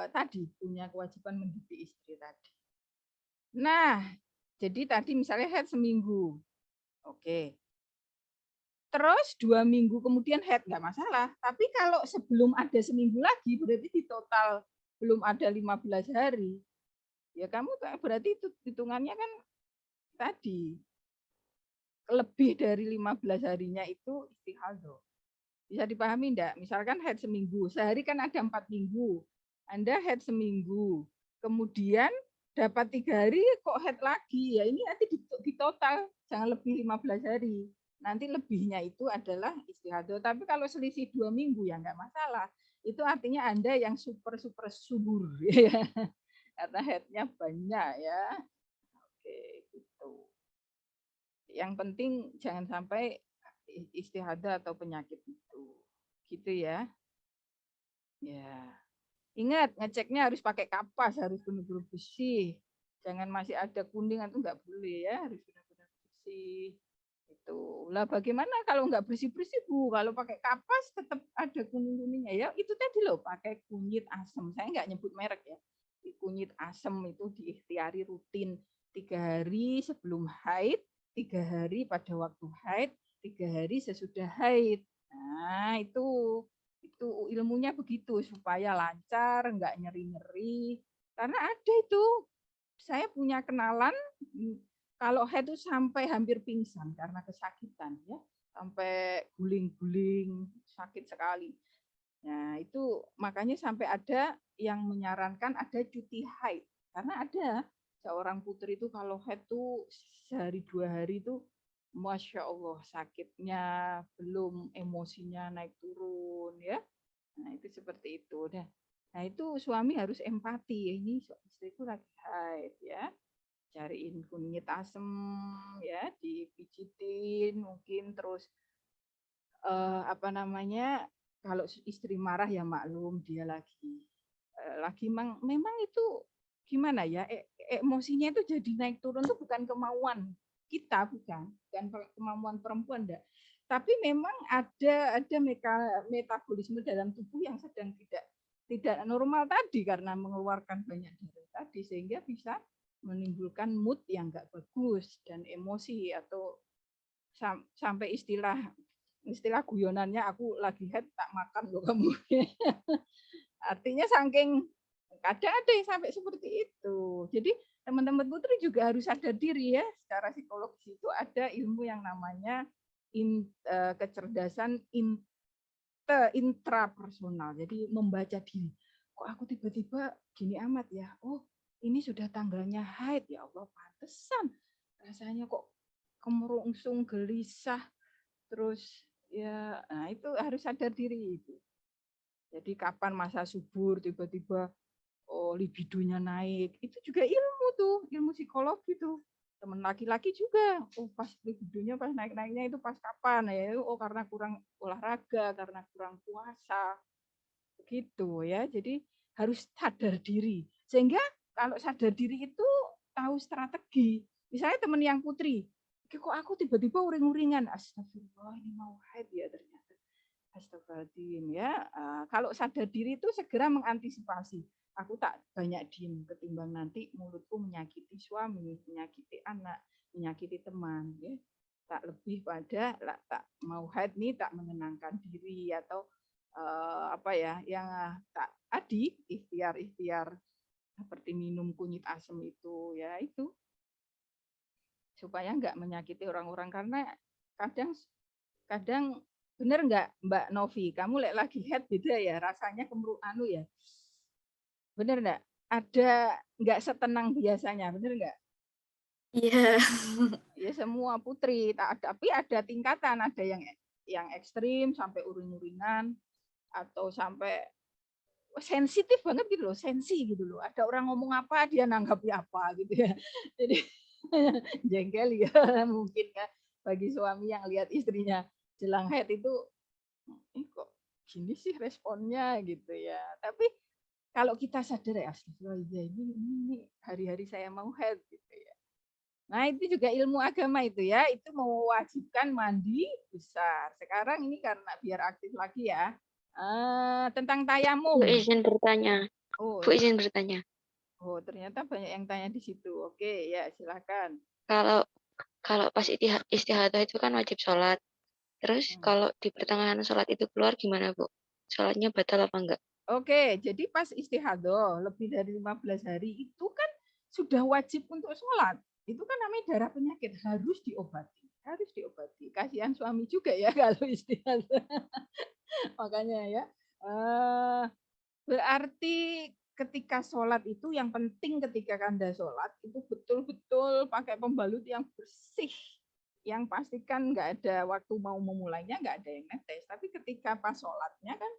tadi punya kewajiban mendidik istri tadi. Nah, jadi tadi misalnya haid seminggu, oke. Terus 2 minggu kemudian haid nggak masalah. Tapi kalau sebelum ada seminggu lagi berarti di total belum ada 15 hari. Ya kamu berarti itu hitungannya kan tadi lebih dari 15 harinya itu istihadah. Bisa dipahami enggak? Misalkan haid seminggu, sehari kan ada 4 minggu. Anda haid seminggu, kemudian dapat 3 hari kok haid lagi. Ya ini nanti di total jangan lebih 15 hari. Nanti lebihnya itu adalah istihadah. Tapi kalau selisih 2 minggu ya enggak masalah. Itu artinya Anda yang super subur ya. Karena haidnya banyak ya. Oke, gitu. Yang penting jangan sampai istihadah atau penyakit itu. Gitu ya. Ya. Ingat, ngeceknya harus pakai kapas, harus benar-benar bersih. Jangan masih ada kuning itu enggak boleh ya, harus benar-benar bersih. Itu. Lah bagaimana kalau enggak bersih-bersih Bu? Kalau pakai kapas tetap ada kuning-kuningnya ya. Itu tadi loh pakai kunyit asam. Saya enggak nyebut merek ya. kunyit asam itu diikhtiari rutin 3 hari sebelum haid, 3 hari pada waktu haid, 3 hari sesudah haid. Nah, itu ilmunya begitu supaya lancar, enggak nyeri-nyeri. Karena ada itu, saya punya kenalan kalau haid itu sampai hampir pingsan karena kesakitan ya, sampai guling-guling, sakit sekali. Nah, itu makanya sampai ada yang menyarankan ada cuti haid. Karena ada seorang putri itu kalau haid tuh sehari 2 hari itu Masya Allah sakitnya belum emosinya naik turun ya. Nah, itu seperti itu. Nah, itu suami harus empati. Ini istriku lagi haid ya. Cariin kunyit asem ya, dipijitin mungkin terus kalau istri marah ya maklum dia lagi memang itu gimana ya emosinya itu jadi naik turun itu bukan kemauan kita bukan kemauan perempuan enggak, tapi memang ada metabolisme dalam tubuh yang sedang tidak normal tadi karena mengeluarkan banyak darah tadi sehingga bisa menimbulkan mood yang enggak bagus dan emosi atau sampai istilah guyonannya aku lagi haid tak makan loh kamu. Artinya saking kadang ada yang sampai seperti itu. Jadi teman-teman putri juga harus sadar diri ya, secara psikologis itu ada ilmu yang namanya kecerdasan intrapersonal. Jadi membaca diri. Kok aku tiba-tiba gini amat ya? Oh, ini sudah tanggalnya haid ya Allah, pantesan. Rasanya kok kemerungsung, gelisah, terus ya, nah itu harus sadar diri itu. Jadi kapan masa subur tiba-tiba libidonya naik, itu juga ilmu tuh, ilmu psikologi tuh. Teman laki-laki juga, pas libidonya pas naik-naiknya itu pas kapan ya? Karena kurang olahraga, karena kurang puasa, begitu ya. Jadi harus sadar diri. Sehingga kalau sadar diri itu tahu strategi. Misalnya teman yang putri, kok aku tiba-tiba uring-uringan, astagfirullah ini mau haid ya ternyata. Astagfirullahaladzim ya. Kalau sadar diri itu segera mengantisipasi. Aku tak banyak diem ketimbang nanti mulutku menyakiti suami, menyakiti anak, menyakiti teman. Ya. Tak lebih pada tak mau haid nih tak menenangkan diri atau yang tak tadi ikhtiar seperti minum kunyit asam itu ya itu supaya nggak menyakiti orang-orang karena kadang bener nggak Mbak Novi, kamu lagi haid beda ya rasanya ya, bener nggak? Ada nggak setenang biasanya, bener nggak? Iya. Ya semua putri, tapi ada tingkatan, ada yang ekstrim sampai uring-uringan atau sampai sensitif banget gitu loh, sensi gitu loh. Ada orang ngomong apa dia nanggapi apa gitu ya. Jadi jengkel ya mungkin kan bagi suami yang lihat istrinya jelang haid itu kok gini sih responnya gitu ya. Tapi kalau kita sadar ya astagfirullah ini hari-hari saya mau haid gitu ya. Nah, itu juga ilmu agama itu ya, itu mewajibkan mandi besar. Sekarang ini karena biar aktif lagi ya. Tentang tayamum. Bu izin bertanya. Bu izin bertanya. Oh, ternyata banyak yang tanya di situ. Oke, ya silakan. Kalau pas istihadah itu kan wajib sholat. Terus kalau di pertengahan sholat itu keluar gimana, Bu? Sholatnya batal apa enggak? Oke, jadi pas istihadah lebih dari 15 hari itu kan sudah wajib untuk sholat. Itu kan namanya darah penyakit, harus diobati. Harus diobati. Kasihan suami juga ya kalau istihadah. Makanya ya. Berarti ketika sholat itu yang penting ketika Anda sholat itu betul-betul pakai pembalut yang bersih. Yang pastikan nggak ada waktu mau memulainya nggak ada yang netes. Tapi ketika pas sholatnya kan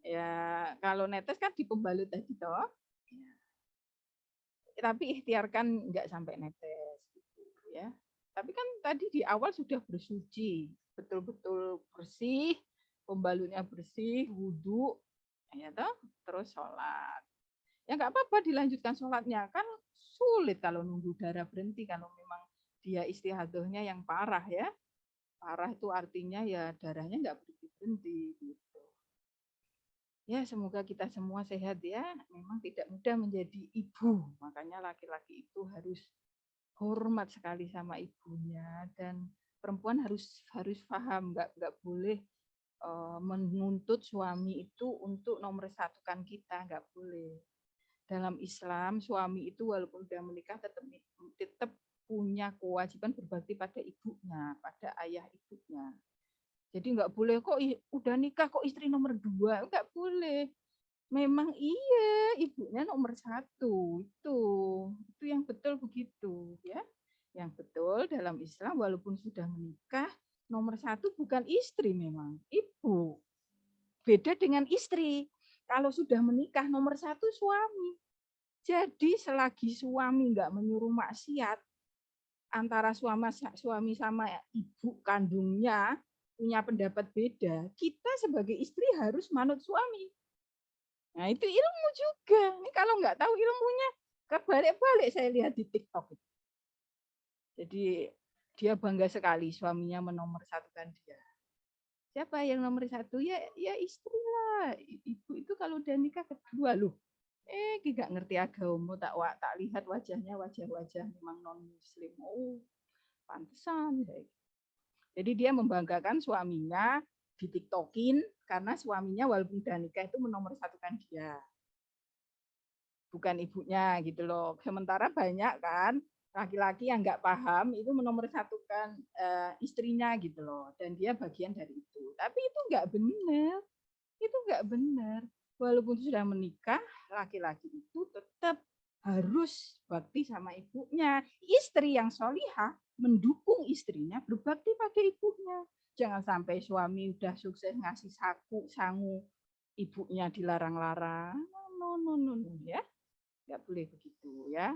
ya kalau netes kan di pembalut tadi toh. Ya. Tapi ikhtiarkan nggak sampai netes gitu ya. Tapi kan tadi di awal sudah bersuci, betul-betul bersih, pembalutnya bersih, wudhu, ya toh, terus sholat. Ya nggak apa-apa dilanjutkan sholatnya, kan sulit kalau nunggu darah berhenti kalau memang dia istihadahnya yang parah ya. Parah itu artinya ya darahnya nggak berhenti gitu. Ya, semoga kita semua sehat ya. Memang tidak mudah menjadi ibu. Makanya laki-laki itu harus hormat sekali sama ibunya, dan perempuan harus paham, nggak boleh menuntut suami itu untuk nomor satukan kita, nggak boleh. Dalam Islam, suami itu walaupun sudah menikah tetap punya kewajiban berbakti pada ibunya, pada ayah ibunya. Jadi nggak boleh kok udah nikah kok istri nomor 2, nggak boleh. Memang iya, ibunya nomor 1 itu yang betul begitu ya. Yang betul dalam Islam walaupun sudah menikah nomor 1 bukan istri, memang ibu. Beda dengan istri. Kalau sudah menikah nomor 1 suami. Jadi selagi suami nggak menyuruh maksiat, antara suami sama ibu kandungnya punya pendapat beda, kita sebagai istri harus manut suami. Nah, itu ilmu juga. Ini kalau nggak tahu ilmunya, kebalik-balik saya lihat di TikTok. Jadi dia bangga sekali suaminya menomorsatukan dia. Siapa yang nomor 1? Ya istri lah. Ibu itu kalau udah nikah kedua loh. Nggak ngerti agama, tak lihat wajahnya wajah memang non muslim. Oh, pantesan. Jadi dia membanggakan suaminya di TikTokin karena suaminya walaupun udah nikah itu menomorsatukan dia. Bukan ibunya gitu loh. Sementara banyak kan laki-laki yang nggak paham itu menomorsatukan istrinya gitu loh. Dan dia bagian dari itu. Tapi itu nggak benar. Itu nggak benar. Walaupun sudah menikah, laki-laki itu tetap harus bakti sama ibunya. Istri yang solihah mendukung istrinya berbakti pada ibunya. Jangan sampai suami udah sukses ngasih sangu, ibunya dilarang-larang. No, ya. Nggak boleh begitu ya.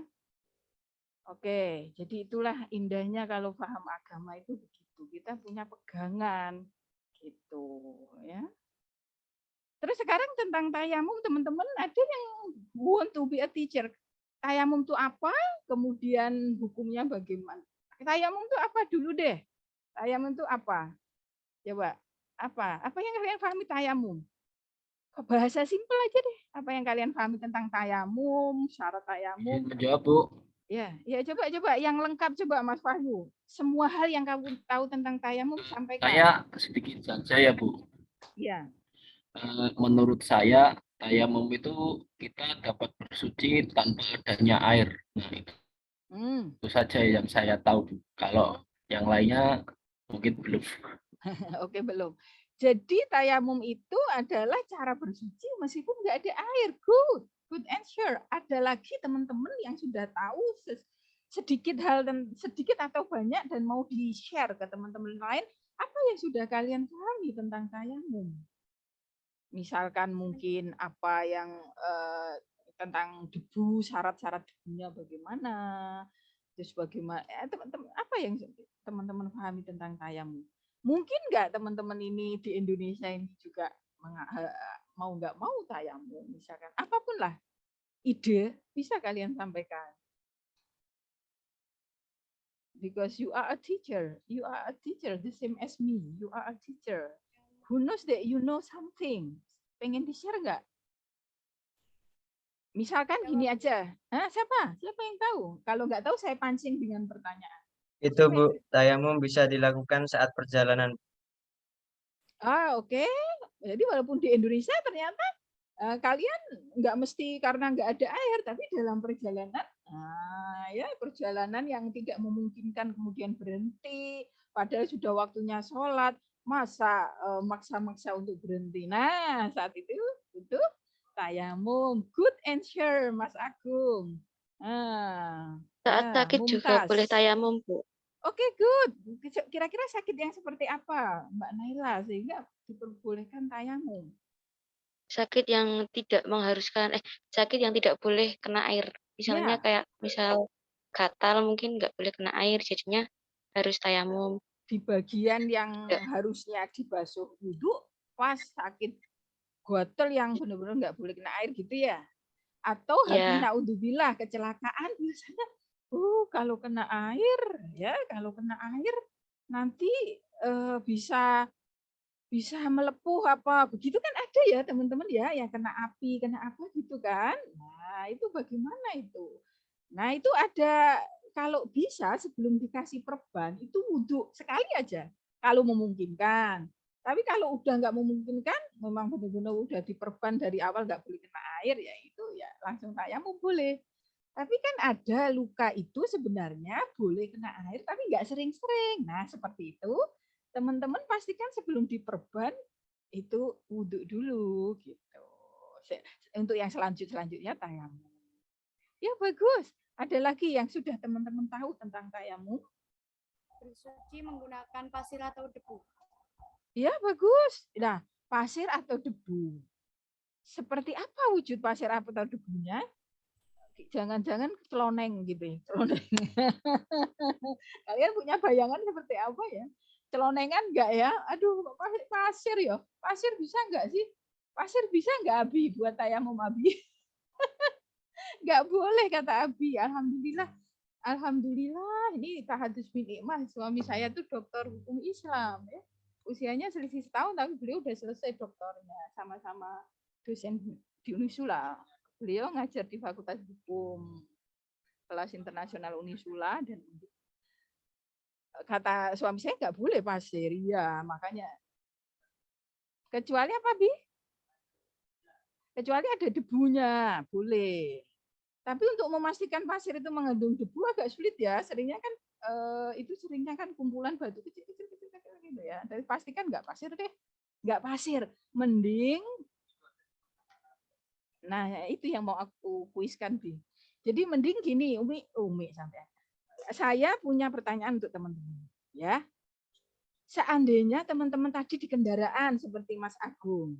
Oke, jadi itulah indahnya kalau paham agama itu begitu. Kita punya pegangan gitu ya. Terus sekarang tentang tayamum, teman-teman ada yang want to be a teacher. Tayamum itu apa? Kemudian hukumnya bagaimana? Tayamum itu apa dulu deh? Tayamum itu apa? Coba. Apa yang kalian pahami tayamum? Bahasa simpel aja deh. Apa yang kalian pahami tentang tayamum, syarat tayamum? Menjawab, Bu. Ya, coba yang lengkap coba Mas Wahyu. Semua hal yang kamu tahu tentang tayamum sampaikan. Saya sedikit saja ya, Bu. Iya. Menurut saya tayamum itu kita dapat bersuci tanpa adanya air. Nah, itu saja yang saya tahu, Bu. Kalau yang lainnya mungkin belum. Oke, belum. Jadi tayamum itu adalah cara bersuci meskipun nggak ada air. Good and sure. Ada lagi teman-teman yang sudah tahu sedikit hal dan sedikit atau banyak dan mau di-share ke teman-teman lain, apa yang sudah kalian pahami tentang tayamum? Misalkan mungkin apa yang tentang debu, syarat-syarat debunya bagaimana, terus bagaimana, apa yang teman-teman pahami tentang tayamum? Mungkin nggak teman-teman ini di Indonesia ini juga mau nggak mau tayamum, misalkan apapun lah ide bisa kalian sampaikan. Because you are a teacher the same as me. You are a teacher who knows that you know something. Pengen di-share nggak? Misalkan gini aja, siapa yang tahu? Kalau nggak tahu saya pancing dengan pertanyaan. Itu Bu, tayamum bisa dilakukan saat perjalanan. Oke. Jadi walaupun di Indonesia ternyata kalian nggak mesti karena nggak ada air, tapi dalam perjalanan, perjalanan yang tidak memungkinkan kemudian berhenti, padahal sudah waktunya sholat, masa maksa-maksa untuk berhenti. Nah, saat itu tayamum. Good and sure, Mas Agung. Saat sakit juga boleh tayamum, Bu. Oke, good. Kira-kira sakit yang seperti apa, Mbak Naila, sehingga diperbolehkan tayamum? Sakit yang tidak mengharuskan, sakit yang tidak boleh kena air. Misalnya kayak misal gatal mungkin nggak boleh kena air, jadinya harus tayamum. Di bagian yang harusnya dibasuh wudhu, pas sakit gatal yang benar-benar nggak boleh kena air gitu ya? Atau naudzubillah kecelakaan biasanya, kalau kena air nanti bisa bisa melepuh apa begitu kan ada ya teman-teman ya yang kena api, kena apa gitu kan. Nah, itu bagaimana itu? Nah, itu ada kalau bisa sebelum dikasih perban itu wudhu sekali aja kalau memungkinkan. Tapi kalau udah nggak memungkinkan, memang benar-benar udah diperban dari awal nggak boleh kena air ya itu ya langsung tayamum boleh. Tapi kan ada luka itu sebenarnya boleh kena air tapi nggak sering-sering. Nah, seperti itu teman-teman pastikan sebelum diperban itu wudhu dulu gitu. Untuk yang selanjutnya tayamum. Ya bagus. Ada lagi yang sudah teman-teman tahu tentang tayamum? Bersuci menggunakan pasir atau debu. Ya bagus. Nah, pasir atau debu. Seperti apa wujud pasir atau debunya? Jangan-jangan celoneng gitu ya. Celoneng. Kalian punya bayangan seperti apa ya? Celonengan enggak ya? Aduh, pasir ya. Pasir bisa enggak sih? Pasir bisa enggak Abi buat tayamum Abi? Enggak boleh kata Abi. Alhamdulillah. Alhamdulillah ini tahadus bin nikmah. Suami saya tuh dokter hukum Islam ya. Usianya selisih setahun tapi beliau udah selesai doktornya. Sama-sama dosen di Unisula. Beliau ngajar di Fakultas Hukum kelas internasional Unisula dan kata suami saya nggak boleh pasir, ya makanya kecuali apa Bi? Kecuali ada debunya boleh. Tapi untuk memastikan pasir itu mengandung debu agak sulit ya. Seringnya kan itu seringnya kan kumpulan batu kecil-kecil gitu ya. Tapi pastikan nggak pasir deh, nggak pasir. Mending, nah itu yang mau aku kuiskan Bi. Jadi mending gini, Umi sampai. Saya punya pertanyaan untuk teman-teman, ya. Seandainya teman-teman tadi di kendaraan seperti Mas Agung,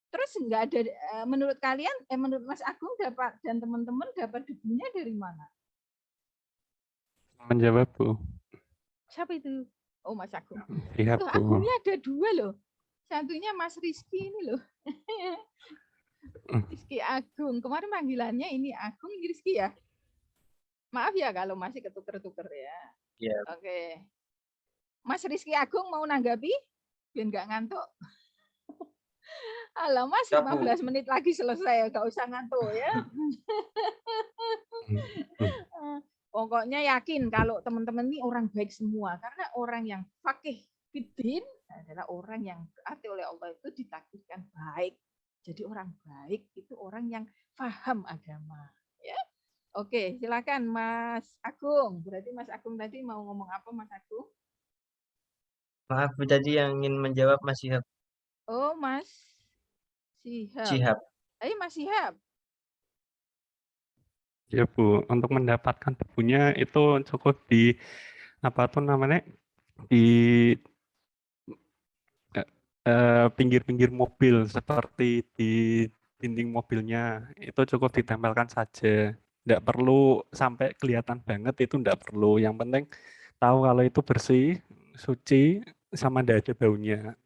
terus nggak ada, menurut kalian, menurut Mas Agung dapat dan teman-teman dapat debunya dari mana? Menjawab, Bu. Siapa itu? Oh, Mas Agung. Iya, Loh, Bu. Agungnya ada 2 loh. Satunya Mas Rizky ini loh. Rizky Agung. Kemarin panggilannya ini Agung, ini Rizky ya. Maaf ya kalau masih ketuker-tuker ya. Iya. Oke. Mas Rizky Agung mau nanggapi? Biar nggak ngantuk. Alah Mas, 15 menit lagi selesai, nggak usah ngantuk ya. Pokoknya yakin kalau teman-teman ini orang baik semua. Karena orang yang fakih fiddin adalah orang yang berarti oleh Allah itu ditakdirkan baik. Jadi orang baik itu orang yang paham agama. Ya. Oke, silakan Mas Agung. Berarti Mas Agung tadi mau ngomong apa Mas Agung? Maaf Bu, tadi yang ingin menjawab Mas Sihab. Oh, Mas Sihab. Sihab. Ayo Mas Sihab. Ya Bu, untuk mendapatkan debunya itu cukup di apa tuh namanya di pinggir-pinggir mobil seperti di dinding mobilnya itu cukup ditempelkan saja. Tidak perlu sampai kelihatan banget, itu tidak perlu. Yang penting tahu kalau itu bersih, suci, sama tidak ada baunya.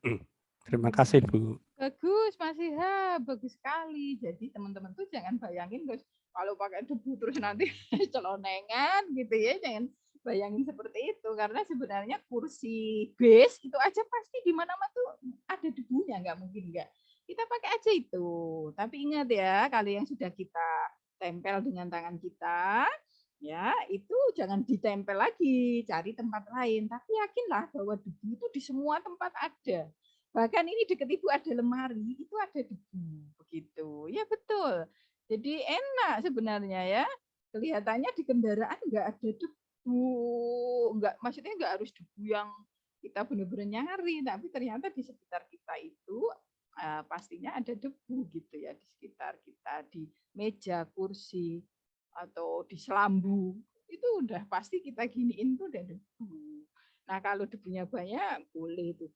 Terima kasih Bu. Bagus Mas Sihab, bagus sekali. Jadi teman-teman tuh jangan bayangin guys kalau pakai debu terus nanti celonengan gitu ya, jangan bayangin seperti itu karena sebenarnya kursi base itu aja pasti di mana-mana tuh ada debunya, nggak mungkin nggak. Kita pakai aja itu. Tapi ingat ya, kalau yang sudah kita tempel dengan tangan kita, ya itu jangan ditempel lagi, cari tempat lain. Tapi yakinlah bahwa debu itu di semua tempat ada. Bahkan ini dekat Ibu ada lemari, itu ada debu, begitu. Ya betul. Jadi enak sebenarnya ya. Kelihatannya di kendaraan nggak ada debu, maksudnya nggak harus debu yang kita benar-benar nyari, tapi ternyata di sekitar kita itu pastinya ada debu gitu ya, di sekitar kita, di meja, kursi, atau di selambu. Itu udah pasti kita giniin tuh udah debu. Nah kalau debunya banyak, boleh itu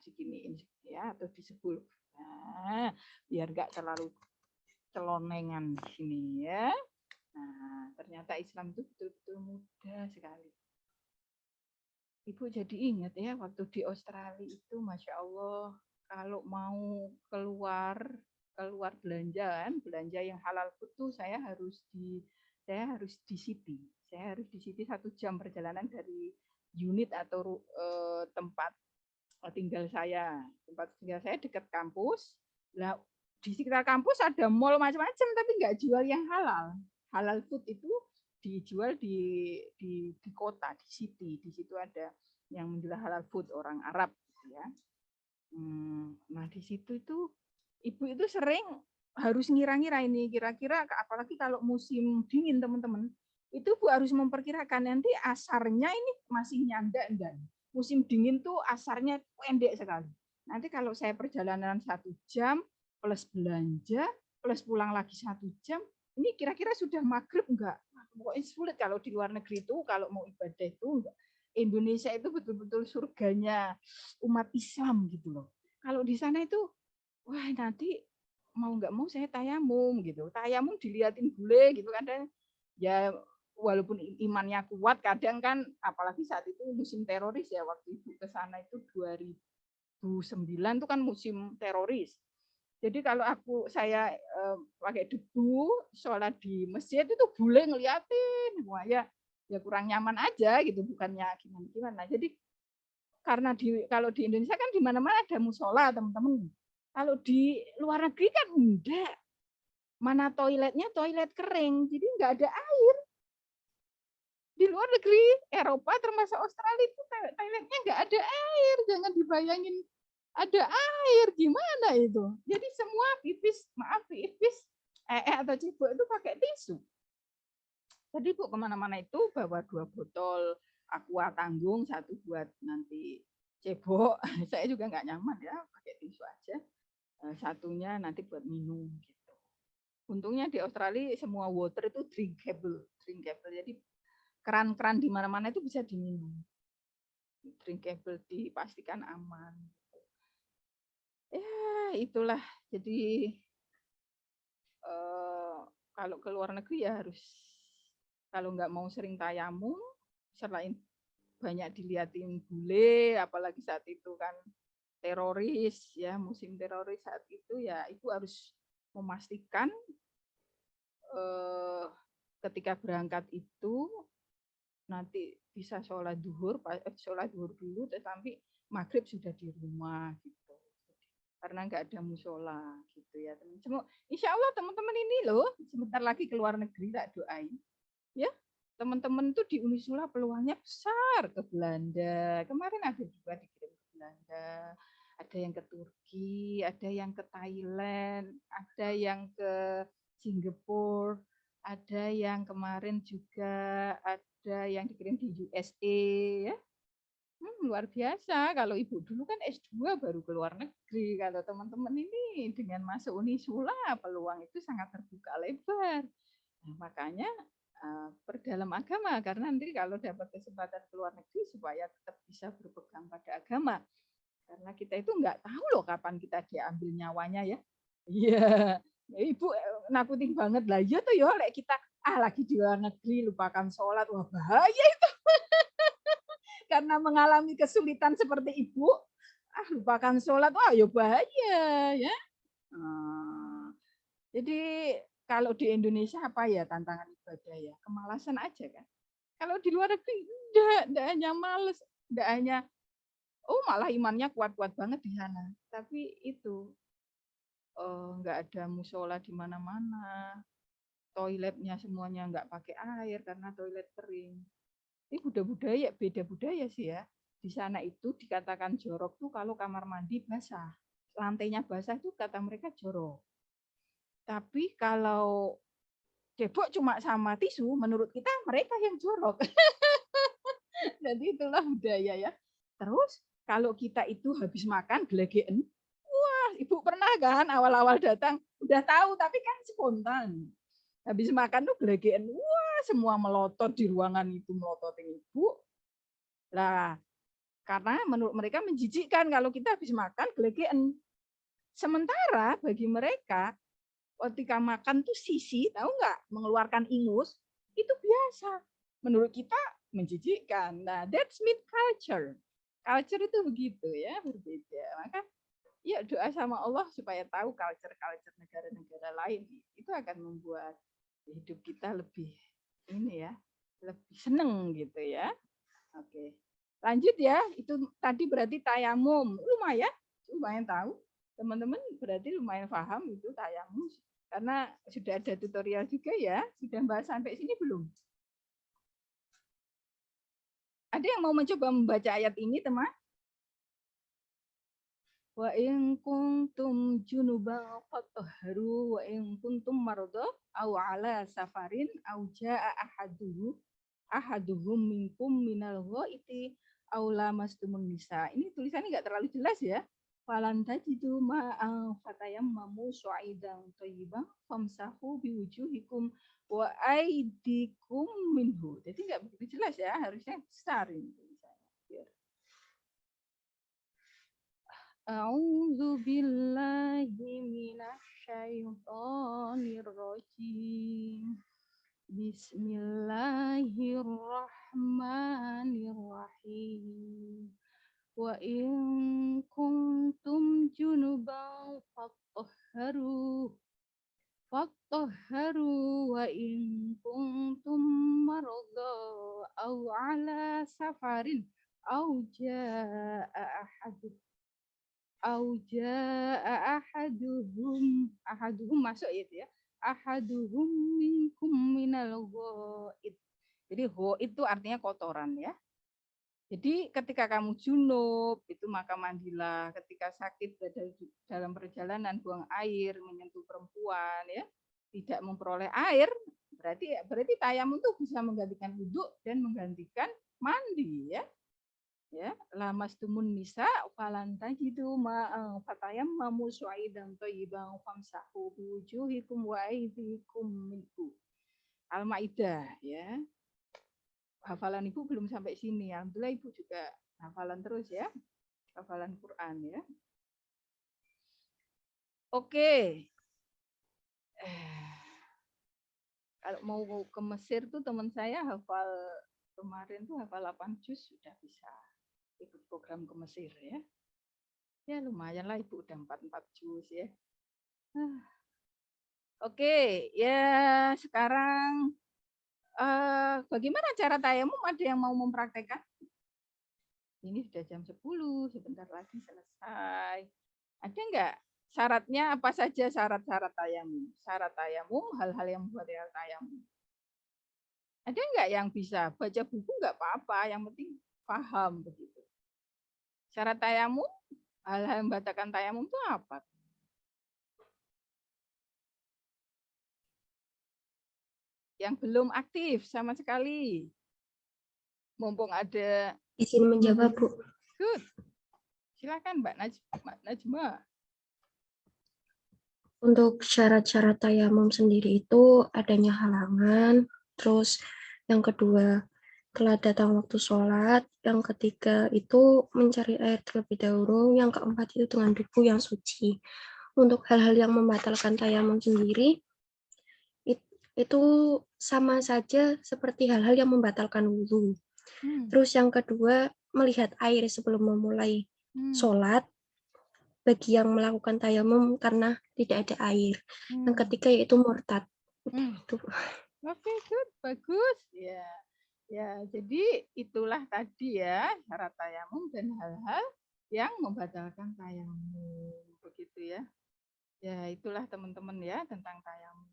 diginiin ya atau disebul. Nah, biar nggak terlalu celonengan di sini ya. Nah, ternyata Islam itu betul-betul mudah sekali. Ibu jadi ingat ya waktu di Australia itu, Masya Allah, kalau mau keluar belanja yang halal itu saya harus di City. Saya harus di City 1 jam perjalanan dari unit atau tempat tinggal saya. Tempat tinggal saya dekat kampus. Lah di sekitar kampus ada mall macam-macam tapi nggak jual yang halal. Halal food itu dijual di kota, di city. Di situ ada yang menjual halal food orang Arab ya. Nah, di situ itu ibu itu sering harus ngira-ngira ini kira-kira apalagi kalau musim dingin teman-teman. Itu Bu harus memperkirakan nanti asarnya ini masih nyanda enggak. Musim dingin tuh asarnya pendek sekali. Nanti kalau saya perjalanan 1 jam plus belanja plus pulang lagi 1 jam, ini kira-kira sudah maghrib enggak? Pokoknya sulit kalau di luar negeri itu kalau mau ibadah itu enggak. Indonesia itu betul-betul surganya umat Islam gitu loh. Kalau di sana itu wah nanti mau nggak mau saya tayamum gitu. Tayamum diliatin bule gitu kadang ya walaupun imannya kuat kadang kan apalagi saat itu musim teroris ya waktu ibu ke sana itu 2009 itu kan musim teroris. Jadi kalau saya pakai debu sholat di masjid itu bule ngeliatin, wah ya kurang nyaman aja gitu, bukannya gimana. Jadi karena kalau di Indonesia kan di mana-mana ada musola teman-teman. Kalau di luar negeri kan enggak. Mana toiletnya toilet kering, jadi enggak ada air. Di luar negeri, Eropa termasuk Australia itu toiletnya enggak ada air. Jangan dibayangin ada air, gimana itu? Jadi semua pipis atau cebok itu pakai tisu. Jadi Bu kemana-mana itu bawa 2 botol aqua tanggung, 1 buat nanti cebok. Saya juga nggak nyaman ya pakai tisu aja. Satunya nanti buat minum gitu. Untungnya di Australia semua water itu drinkable. Jadi keran-keran di mana-mana itu bisa diminum. Drinkable dipastikan aman. Ya itulah. Jadi kalau ke luar negeri ya harus kalau nggak mau sering tayamum, selain banyak dilihatin bule, apalagi saat itu kan teroris, ya musim teroris saat itu ya ibu harus memastikan ketika berangkat itu nanti bisa sholat duhur dulu, tetapi maghrib sudah di rumah gitu. Karena nggak ada musola gitu ya teman-teman. Insya Allah teman-teman ini loh sebentar lagi keluar negeri tak doain. Ya, teman-teman tuh di Unisula peluangnya besar ke Belanda. Kemarin ada juga dikirim ke Belanda, ada yang ke Turki, ada yang ke Thailand, ada yang ke Singapura, ada yang kemarin juga ada yang dikirim di USA ya. Luar biasa. Kalau ibu dulu kan S2 baru keluar negeri. Kalau teman-teman ini dengan masuk Unisula peluang itu sangat terbuka lebar. Nah, makanya perdalam agama karena nanti kalau dapat kesempatan keluar negeri supaya tetap bisa berpegang pada agama karena kita itu nggak tahu loh kapan kita diambil nyawanya ya. Iya, ibu nakutin banget lah ya tuh ya lek kita lagi di luar negeri lupakan sholat wah bahaya itu. Karena mengalami kesulitan seperti ibu lupakan sholat wah ya bahaya ya. Jadi kalau di Indonesia apa ya tantangan ibadah ya? Kemalasan aja kan. Kalau di luar negeri enggak hanya males, enggak hanya malah imannya kuat-kuat banget di sana. Tapi itu enggak ada musola di mana-mana. Toiletnya semuanya enggak pakai air karena toilet kering. Ini beda budaya sih ya. Di sana itu dikatakan jorok tuh kalau kamar mandi basah. Lantainya basah itu kata mereka jorok. Tapi kalau cebok cuma sama tisu, menurut kita mereka yang jorok. Jadi itulah budaya ya. Terus kalau kita itu habis makan gelegean, wah ibu pernah kan awal-awal datang udah tahu tapi kan spontan. Habis makan tuh gelegean, wah semua melotot di ruangan itu melototin ibu. Lah karena menurut mereka menjijikkan kalau kita habis makan gelegean. Sementara bagi mereka ketika makan tuh sisi, tahu nggak, mengeluarkan ingus, itu biasa. Menurut kita menjijikkan. Nah, that's meat culture. Culture itu begitu ya, berbeda. Maka ya doa sama Allah supaya tahu culture negara-negara lain. Itu akan membuat hidup kita lebih ini ya, lebih seneng gitu ya. Oke. Lanjut ya, itu tadi berarti tayamum. Lumayan tahu. Teman-teman berarti lumayan paham itu tayamum. Karena sudah ada tutorial juga ya. Sudah bahas sampai sini belum? Ada yang mau mencoba membaca ayat ini, teman? Wa in kuntum junuban fatahharu wa in kuntum marada aw ala safarin aw jaa ahaduhum minkum minal ghaiti aw lamastumun nisa. Ini tulisannya enggak terlalu jelas ya. Falan tajidu ma'an fatayammamu su'idan thayyiban famsahu biwujuhikum wa aydikum minhu. Jadi enggak begitu jelas ya, harusnya besar ini tulisannya. A'udzu billahi minasy syaithanir rajim. Bismillahirrahmanirrahim. Wa in kuntum junuban fatahharu wa in kuntum marada aw ala safarin aw jaa ahaduhum masuk ya. Ahaduhum minkum minal ghaid. Jadi ghaid itu artinya kotoran ya. Jadi ketika kamu junub itu maka mandilah. Ketika sakit dalam perjalanan buang air, menyentuh perempuan ya, tidak memperoleh air, berarti tayamum itu bisa menggantikan wudhu dan menggantikan mandi ya. Ya, lamastumun nisa falan tajidu ma'an fatayammamu su'idan thayyiban famsahu biwujuhikum wa aydikum minhu. Al-Maidah ya. Hafalan Ibu belum sampai sini. Alhamdulillah Ibu juga hafalan terus ya. Hafalan Quran ya. Oke. Kalau mau ke Mesir tuh teman saya hafal kemarin tuh hafal 8 juz sudah bisa ikut program ke Mesir ya. Ya lumayan lah Ibu udah 4 juz ya. Oke, ya sekarang bagaimana cara tayamum? Ada yang mau mempraktekkan? Ini sudah jam 10, sebentar lagi selesai. Ada enggak syaratnya apa saja syarat-syarat tayamum? Syarat tayamum, hal-hal yang membuat tayamum. Ada enggak yang bisa baca buku enggak apa-apa, yang penting paham begitu. Syarat tayamum, hal-hal yang membatalkan tayamum itu apa? Yang belum aktif sama sekali. Mumpung ada izin menjawab, Bu. Good. Silakan Mbak Najma. Untuk syarat-syarat tayamum sendiri itu adanya halangan, terus yang kedua telah datang waktu sholat, yang ketiga itu mencari air terlebih dahulu, yang keempat itu dengan tubuh yang suci. Untuk hal-hal yang membatalkan tayamum sendiri, itu sama saja seperti hal-hal yang membatalkan wudhu. Terus yang kedua, melihat air sebelum memulai sholat, bagi yang melakukan tayamum karena tidak ada air. Yang ketiga yaitu murtad. Oke, good, bagus. Ya. Ya, jadi itulah tadi ya syarat tayamum dan hal-hal yang membatalkan tayamum. Begitu ya. Ya, itulah teman-teman ya tentang tayamum.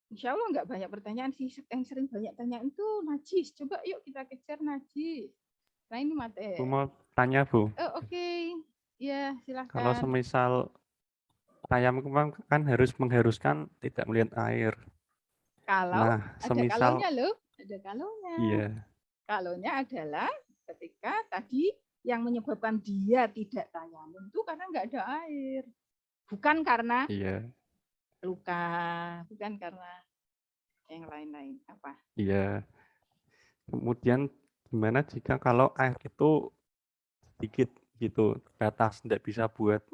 Insya Allah nggak banyak pertanyaan sih. Yang sering banyak tanya itu najis. Coba yuk kita kejar najis. Nah ini materi. Bu mau tanya Bu. Oke. Ya silakan. Kalau semisal tayamum kan mengharuskan tidak melihat air. Kalau ada kalaunya loh. Ada kalaunya. Iya. Kalaunya adalah ketika tadi yang menyebabkan dia tidak tayamum itu karena nggak ada air. Bukan karena luka, bukan karena yang lain-lain. Apa? Iya. Kemudian gimana jika kalau air itu sedikit gitu, terbatas, tidak bisa buat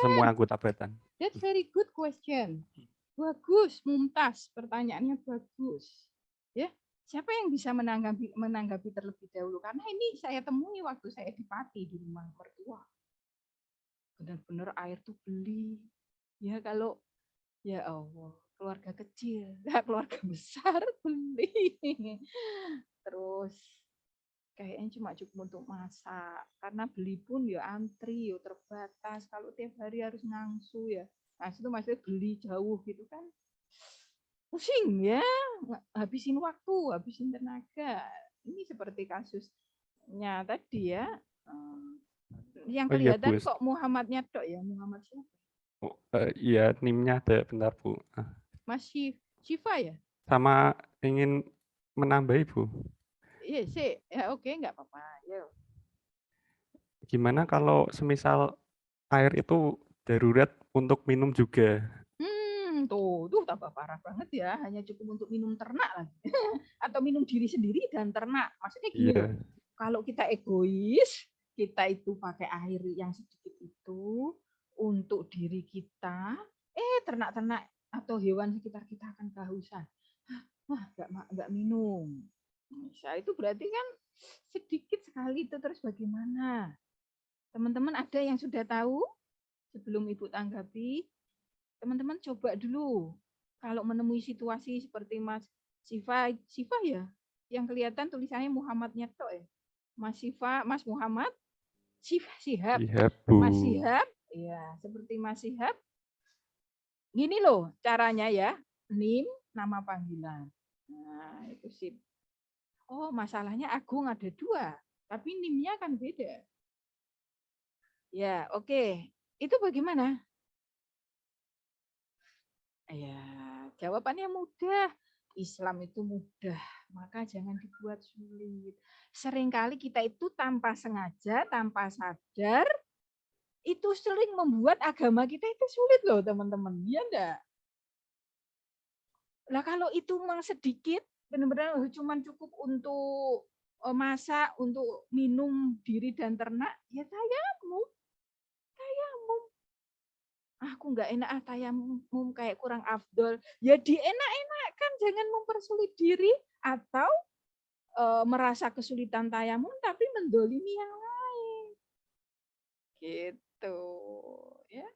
semua anggota badan? That's very good question. Bagus, mumtaz. Pertanyaannya bagus. Ya, siapa yang bisa menanggapi terlebih dahulu? Karena ini saya temui waktu saya di Pati di rumah mertua. Benar-benar air tuh beli. Ya kalau ya Allah, keluarga kecil, keluarga besar beli. Terus kayaknya cuma cukup untuk masak. Karena beli pun ya antri, ya terbatas. Kalau tiap hari harus ngangsu ya. Ngangsu itu maksudnya beli jauh gitu kan. Pusing ya, habisin waktu, habisin tenaga. Ini seperti kasusnya tadi ya. Yang Oh iya, kelihatan Bu. kok Muhammadnya tok ya, Muhammad siapa? Oh, iya, NIM-nya ada, bentar Bu. Mas Syifa ya? Sama ingin menambah Ibu. Iya sih, ya oke nggak apa-apa. Yo. Gimana kalau semisal air itu darurat untuk minum juga? Tuh tambah parah banget ya. Hanya cukup untuk minum ternak lagi. Atau minum diri sendiri dan ternak. Maksudnya gini loh. Kalau kita egois, kita itu pakai air yang sedikit itu untuk diri kita, ternak-ternak atau hewan sekitar kita akan kehausan. Wah, nggak minum. Nah, itu berarti kan sedikit sekali itu, terus bagaimana? Teman-teman ada yang sudah tahu? Sebelum Ibu tanggapi, teman-teman coba dulu. Kalau menemui situasi seperti Mas Syifa ya, yang kelihatan tulisannya Muhammadnya tok ya. Mas Syifa, Mas Muhammad, Syihab. Mas Syihab, ya seperti Mas Syihab. Gini loh caranya ya, NIM nama panggilan. Nah itu sip. Oh masalahnya Agung ada 2, tapi NIM-nya kan beda. Ya oke. Itu bagaimana? Ya jawabannya mudah. Islam itu mudah, maka jangan dibuat sulit. Seringkali kita itu tanpa sengaja, tanpa sadar, itu sering membuat agama kita itu sulit loh teman-teman. Iya enggak? Lah kalau itu memang sedikit, benar-benar cuma cukup untuk masak, untuk minum diri dan ternak, ya tayamum. Aku nggak enak tayamum kayak kurang afdol. Ya dienak-enakan, jangan mempersulit diri atau merasa kesulitan tayamum tapi mendolimi yang lain. Gitu ya.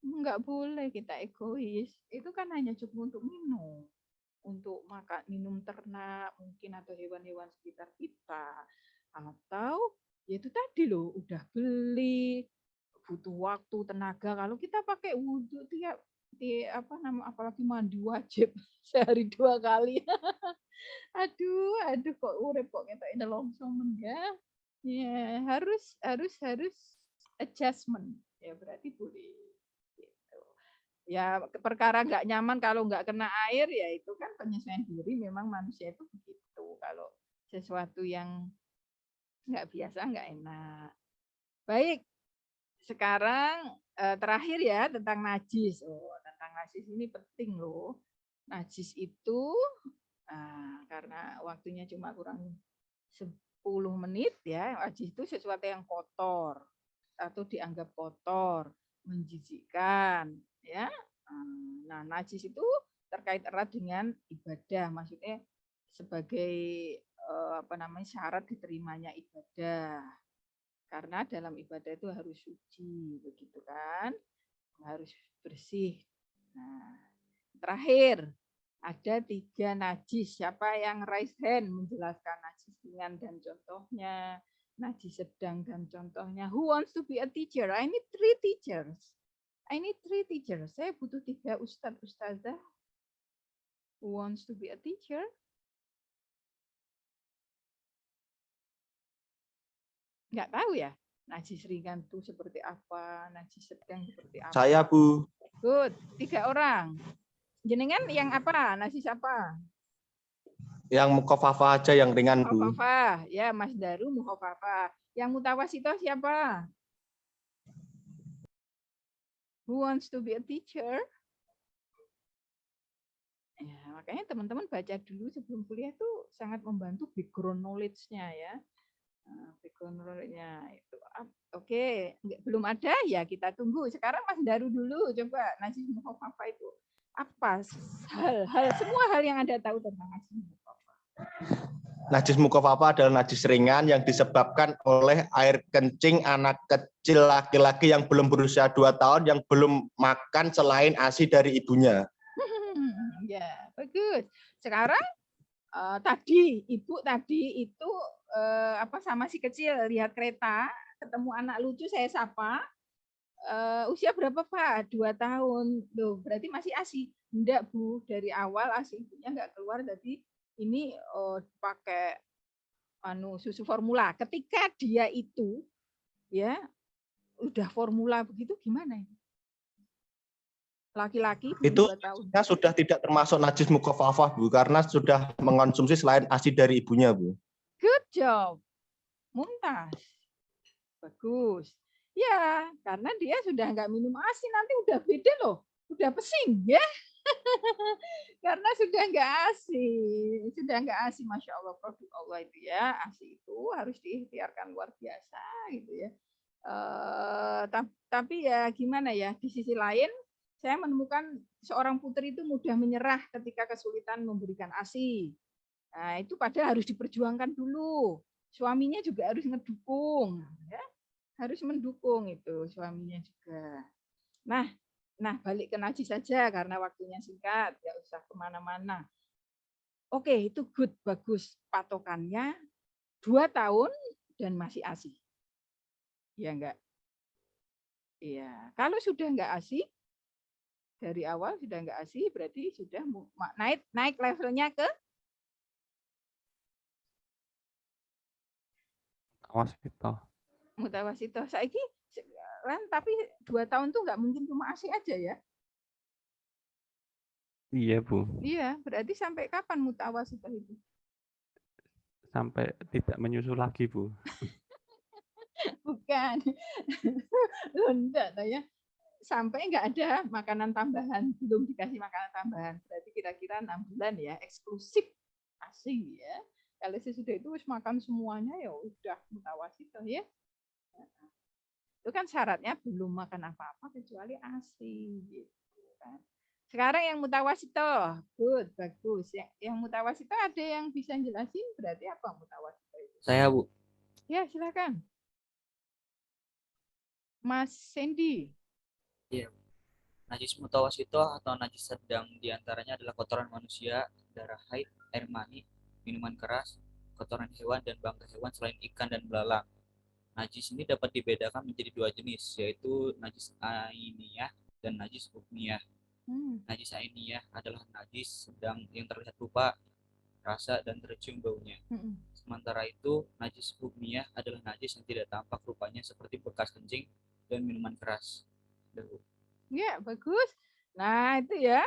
Nggak boleh kita egois. Itu kan hanya cukup untuk minum. Untuk makan minum ternak mungkin atau hewan-hewan sekitar kita. Atau ya itu tadi loh, udah beli, butuh waktu, tenaga. Kalau kita pakai wudhu tiap apalagi mandi wajib sehari 2 kali. aduh kok urip kok ketok ini longsomen ya. Ya, harus adjustment. Ya berarti boleh. Gitu. Ya perkara nggak nyaman kalau nggak kena air ya itu kan penyesuaian diri, memang manusia itu begitu. Kalau sesuatu yang nggak biasa nggak enak. Baik. Sekarang terakhir ya tentang najis. Tentang najis ini penting loh. Najis itu karena waktunya cuma kurang 10 menit ya. Najis itu sesuatu yang kotor atau dianggap kotor, menjijikkan ya. Nah, najis itu terkait erat dengan ibadah. Maksudnya sebagai syarat diterimanya ibadah. Karena dalam ibadah itu harus suci, begitu kan? Harus bersih. Nah, terakhir ada 3 najis. Siapa yang raise hand menjelaskan najis ringan dan contohnya, najis sedang dan contohnya? Who wants to be a teacher? I need 3 teachers. Saya butuh 3 ustadzah. Who wants to be a teacher? Nggak tahu ya, najis ringan itu seperti apa, najis sedang seperti apa. Saya, Bu. Good, 3 orang. Jenengan yang apa? Najis apa? Yang mukhafafah aja, yang ringan, Bu. Mukhafafah, ya Mas Daru mukhafafah. Yang mutawasitoh siapa? Who wants to be a teacher? Ya, makanya teman-teman baca dulu sebelum kuliah tuh sangat membantu background knowledge-nya ya. Background-nya itu. Oke, belum ada ya kita tunggu. Sekarang Mas Daru dulu coba najis mukhafafah itu apa? Semua hal yang Anda tahu tentang najis mukhafafah. Najis mukhafafah adalah najis ringan yang disebabkan oleh air kencing anak kecil laki-laki yang belum berusia 2 tahun yang belum makan selain ASI dari ibunya. Ya, bagus. Sekarang Tadi ibu tadi itu sama si kecil lihat kereta, ketemu anak lucu, saya sapa. Usia berapa Pak? 2 tahun. Loh, berarti masih ASI? Enggak Bu, dari awal ASI ibunya enggak keluar, jadi ini pakai susu formula. Ketika dia itu ya udah formula begitu gimana ini? Laki-laki itu 2 tahun. sudah tidak termasuk najis mukhafafah Bu, karena sudah mengonsumsi selain ASI dari ibunya Bu. Good job. Mumtaz. Bagus. Ya, karena dia sudah nggak minum ASI, nanti udah beda loh. Udah pesing ya. Karena sudah nggak ASI. Sudah nggak ASI, Masya Allah, produk Allah itu ya. ASI itu harus diikhtiarkan luar biasa gitu ya. Tapi ya gimana ya, di sisi lain saya menemukan seorang putri itu mudah menyerah ketika kesulitan memberikan ASI. Nah, itu padahal harus diperjuangkan dulu. Suaminya juga harus ngedukung, ya. Harus mendukung itu suaminya juga. Nah, balik ke najis saja karena waktunya singkat, nggak usah kemana-mana. Oke, itu good, bagus. Patokannya 2 tahun dan masih ASI. Ya enggak? Iya. Kalau sudah enggak ASI, dari awal sudah enggak ASI, berarti sudah naik levelnya ke mutawasito. Saiki tapi 2 tahun tuh enggak mungkin cuma ASI aja ya. Iya Bu. Iya, berarti sampai kapan mutawasito itu? Sampai tidak menyusu lagi Bu. Bukan. Enggak ya. Sampai enggak ada makanan tambahan, belum dikasih makanan tambahan. Berarti kira-kira 6 bulan ya, eksklusif ASI ya. Kalau sesudah itu harus makan semuanya ya udah mutawasito ya. Itu kan syaratnya belum makan apa-apa kecuali ASI gitu kan. Sekarang yang mutawasito, good, bagus. Yang mutawasito ada yang bisa jelasin berarti apa mutawasito itu? Saya Bu. Ya, silakan. Mas Sandy. Iya. Najis mutawasito atau najis sedang diantaranya adalah kotoran manusia, darah haid, air mani, minuman keras, kotoran hewan dan bangkai hewan selain ikan dan belalang. Najis ini dapat dibedakan menjadi 2 jenis, yaitu najis ainiyah dan najis hukmiyah. Najis ainiyah adalah najis sedang yang terlihat rupa, rasa, dan tercium baunya. Sementara itu, najis hukmiyah adalah najis yang tidak tampak rupanya seperti bekas kencing dan minuman keras. Ya, bagus. Nah, itu ya.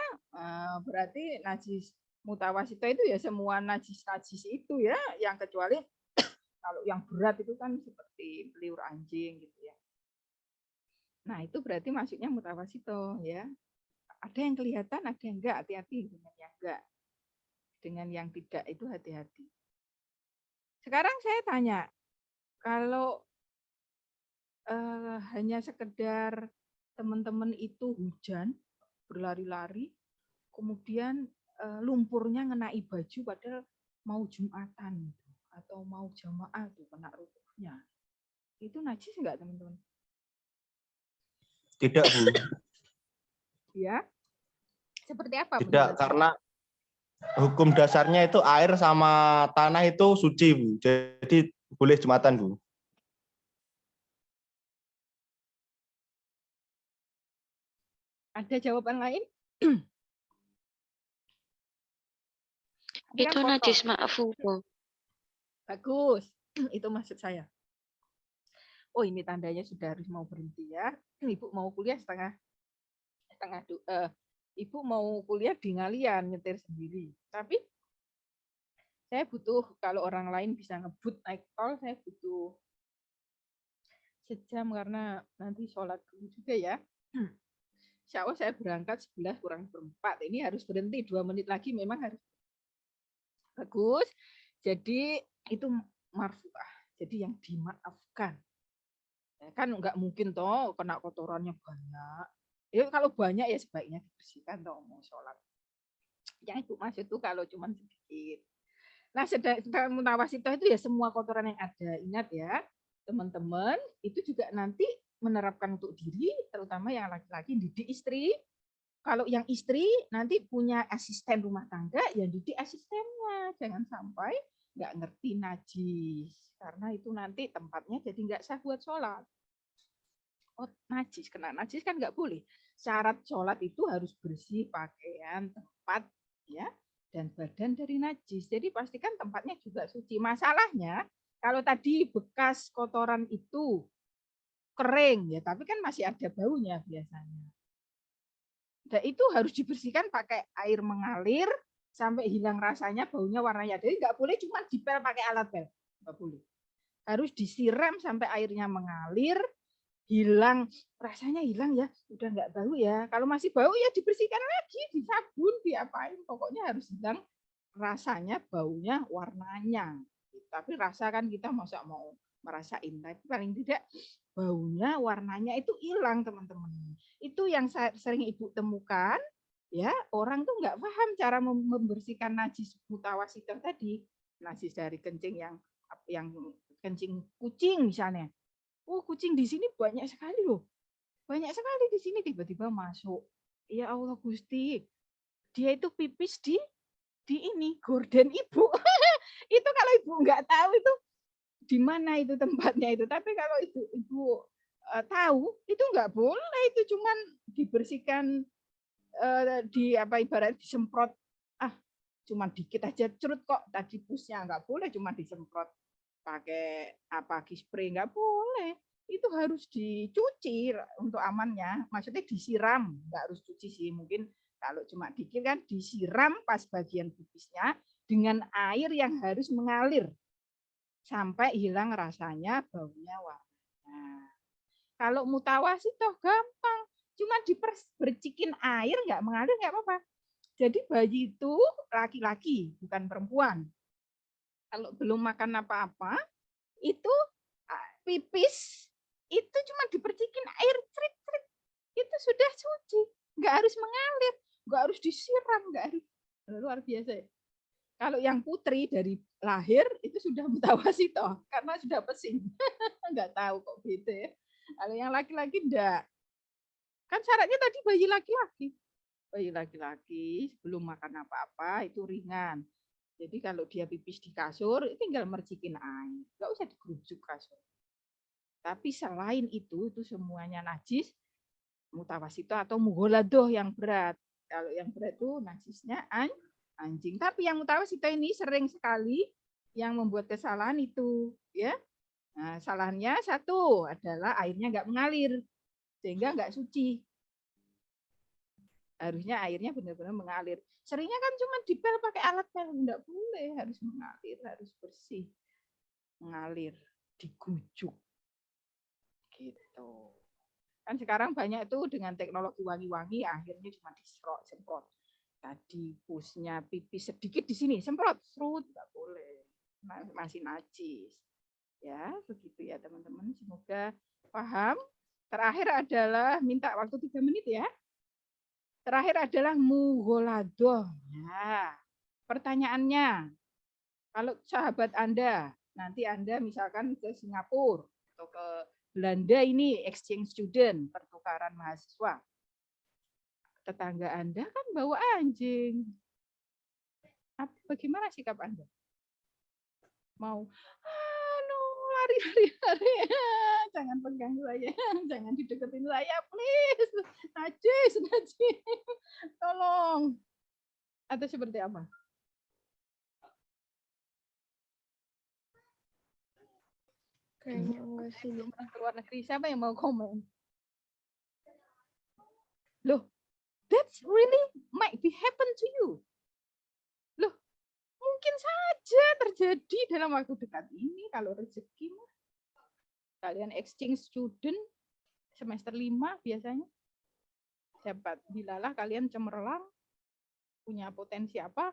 Berarti najis mutawasito itu ya semua najis-najis itu ya, yang kecuali kalau yang berat itu kan seperti liur anjing gitu ya. Nah, itu berarti masuknya mutawasito ya. Ada yang kelihatan, ada yang enggak, hati-hati dengan yang enggak. Dengan yang tidak itu hati-hati. Sekarang saya tanya, kalau hanya sekedar teman-teman itu hujan, berlari-lari, kemudian lumpurnya ngenai baju padahal mau Jumatan atau mau jamaah tuh kena rukuhnya. Itu najis enggak, teman-teman? Tidak, Bu. Ya. Seperti apa? Tidak, karena hukum dasarnya itu air sama tanah itu suci, Bu. Jadi boleh Jumatan, Bu. Ada jawaban lain? Itu najis ma'fu. Bagus. Itu maksud saya. Oh, ini tandanya sudah harus mau berhenti ya. Ibu mau kuliah Ibu mau kuliah di ngalian, nyetir sendiri. Tapi saya butuh, kalau orang lain bisa ngebut naik tol, saya butuh sejam karena nanti sholat dulu juga ya. Insya Allah saya berangkat 11 kurang 4. Ini harus berhenti 2 menit lagi, memang harus. Bagus. Jadi itu marfu'ah. Jadi yang dimaafkan. Ya, kan nggak mungkin toh kena kotorannya banyak. Ya, kalau banyak ya sebaiknya dibersihkan toh mau sholat. Yang Ibu maksud itu kalau cuma sedikit. Nah, sedang mutawasito itu ya semua kotoran yang ada. Ingat ya, teman-teman, itu juga nanti menerapkan untuk diri, terutama yang laki-laki didik istri. kalau yang istri nanti punya asisten rumah tangga, ya didik asistennya. Jangan sampai nggak ngerti najis. Karena itu nanti tempatnya jadi nggak sah buat sholat. Oh, najis, kena najis kan nggak boleh. Syarat sholat itu harus bersih pakaian, tempat, ya, dan badan dari najis. Jadi pastikan tempatnya juga suci. Masalahnya, kalau tadi bekas kotoran itu kering, ya, tapi kan masih ada baunya biasanya. Dan itu harus dibersihkan pakai air mengalir sampai hilang rasanya, baunya, warnanya. Jadi nggak boleh cuma dipel pakai alat pel, nggak boleh. Harus disiram sampai airnya mengalir, hilang rasanya, hilang ya, udah nggak bau ya. Kalau masih bau ya dibersihkan lagi, disabun, diapain, pokoknya harus hilang rasanya, baunya, warnanya. Tapi rasa kan kita masa mau merasain, tapi paling tidak baunya, warnanya itu hilang, teman-teman. Itu yang sering Ibu temukan, ya, orang tuh nggak paham cara membersihkan najis mutawasitoh tadi, najis dari kencing yang kencing kucing misalnya. Oh, kucing di sini banyak sekali loh. Banyak sekali di sini, tiba-tiba masuk. Ya Allah Gusti. Dia itu pipis di ini gorden Ibu. Itu kalau Ibu nggak tahu itu di mana itu tempatnya itu. Tapi kalau Ibu tahu, itu nggak boleh. Itu cuman dibersihkan di apa, ibarat disemprot. Cuman dikit aja cerut kok. Tadi pusnya nggak boleh cuma disemprot pakai apa, spray, nggak boleh. Itu harus dicuci untuk amannya. Maksudnya disiram, nggak harus cuci sih. Mungkin kalau cuma dikit kan disiram pas bagian pipisnya dengan air yang harus mengalir sampai hilang rasanya, baunya, warnanya. Kalau mutawasitoh gampang, cuma dipercikin air, nggak mengalir nggak apa-apa. Jadi bayi itu laki-laki, bukan perempuan. Kalau belum makan apa-apa, itu pipis, itu cuma dipercikin air, trit-trit, itu sudah suci. Nggak harus mengalir, nggak harus disiram, nggak harus. Luar biasa ya. Kalau yang putri dari lahir, itu sudah mutawasitoh, karena sudah pesing. Nggak tahu kok beda ya. Kalau yang laki-laki enggak. Kan syaratnya tadi bayi laki-laki. Bayi laki-laki sebelum makan apa-apa itu ringan. Jadi kalau dia pipis di kasur, tinggal mercikin air. Nggak usah digerujuk kasur. Tapi selain itu semuanya najis, mutawasitoh atau mughaladoh yang berat. Kalau yang berat itu najisnya anjing. Tapi yang mutawasitoh ini sering sekali yang membuat kesalahan itu, ya. Nah, salahnya satu adalah airnya nggak mengalir, sehingga nggak suci. Harusnya airnya benar-benar mengalir. Seringnya kan cuma dipel pakai alat pel, nggak boleh, harus mengalir, harus bersih, mengalir, digujuk, gitu. Kan sekarang banyak itu dengan teknologi wangi-wangi, akhirnya cuma disemprot. Tadi pusnya pipis sedikit di sini, semprot, serut, nggak boleh, masih najis. Ya, begitu ya teman-teman. Semoga paham. Terakhir adalah minta waktu 3 menit ya. Terakhir adalah mughaladoh. Ya. Pertanyaannya, kalau sahabat Anda, nanti Anda misalkan ke Singapura atau ke Belanda ini exchange student, pertukaran mahasiswa. Tetangga Anda kan bawa anjing. Bagaimana sikap Anda? Mau lari. Jangan pegang saya, jangan dideketin saya, please. Najis. Tolong. Atau seperti apa? Kayaknya enggak sih. Belum pernah ke luar negeri, siapa yang mau komen? Loh, that's really might be happen to you. Loh, mungkin saja terjadi dalam waktu dekat ini kalau rezeki mah. Kalian exchange student semester 5 biasanya. Dapat bilalah kalian cemerlang, punya potensi apa?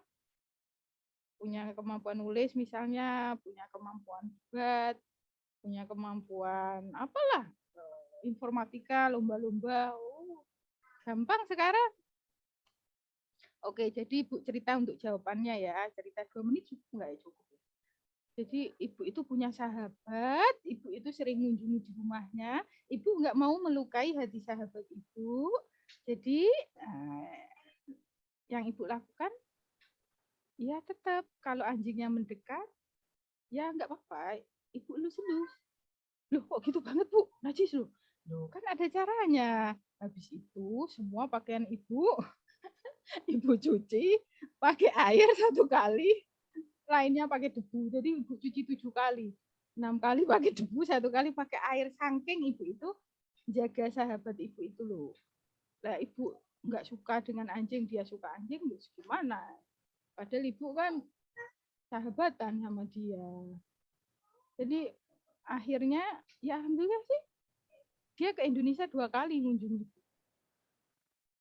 Punya kemampuan nulis misalnya, punya kemampuan debat, punya kemampuan apalah, informatika, lomba-lomba. Oh, gampang sekarang. Oke, jadi Ibu cerita untuk jawabannya ya. Cerita 2 menit cukup nggak ya? Cukup. Jadi Ibu itu punya sahabat, Ibu itu sering mengunjungi di rumahnya, Ibu nggak mau melukai hati sahabat Ibu, Jadi yang ibu lakukan, ya tetap kalau anjingnya mendekat, ya nggak apa-apa, ibu elus-elus. Loh kok gitu banget Bu, najis loh. Loh kan ada caranya. Habis itu semua pakaian ibu, ibu cuci pakai air 1 kali, lainnya pakai debu. Jadi ibu cuci 7 kali. 6 kali pakai debu, 1 kali pakai air. Saking ibu itu jaga sahabat ibu itu loh. Lah ibu nggak suka dengan anjing, dia suka anjing, gimana? Padahal ibu kan sahabatan sama dia. Jadi akhirnya ya alhamdulillah sih dia ke Indonesia 2 kali ngunjungi.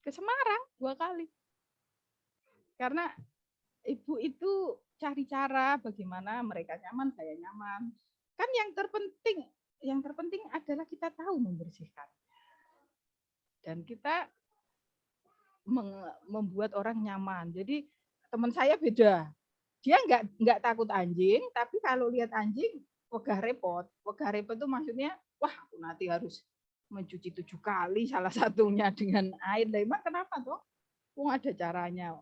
Ke Semarang 2 kali. Karena ibu itu cari cara bagaimana mereka nyaman, saya nyaman. Kan yang terpenting adalah kita tahu membersihkan. Dan kita membuat orang nyaman. Jadi teman saya beda. Dia nggak takut anjing, tapi kalau lihat anjing wegah repot. Wegah repot itu maksudnya, wah aku nanti harus mencuci 7 kali salah satunya dengan air. Lah emang kenapa toh? Ada caranya.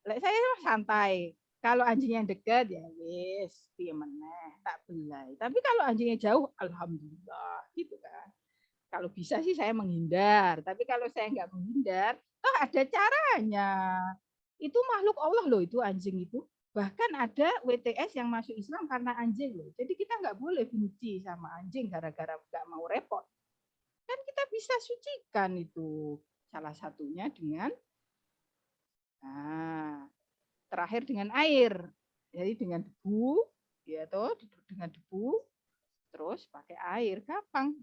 Saya santai. Kalau anjingnya dekat ya wis, piye meneh, tak belai. Tapi kalau anjingnya jauh, alhamdulillah gitu kan. Kalau bisa sih saya menghindar, tapi kalau saya nggak menghindar, ada caranya. Itu makhluk Allah loh itu anjing itu. Bahkan ada WTS yang masuk Islam karena anjing loh. Jadi kita nggak boleh benci sama anjing gara-gara nggak mau repot. Kan kita bisa sucikan itu. Salah satunya dengan terakhir dengan air. Jadi dengan debu, ya toh, dengan debu, terus pakai air, gampang.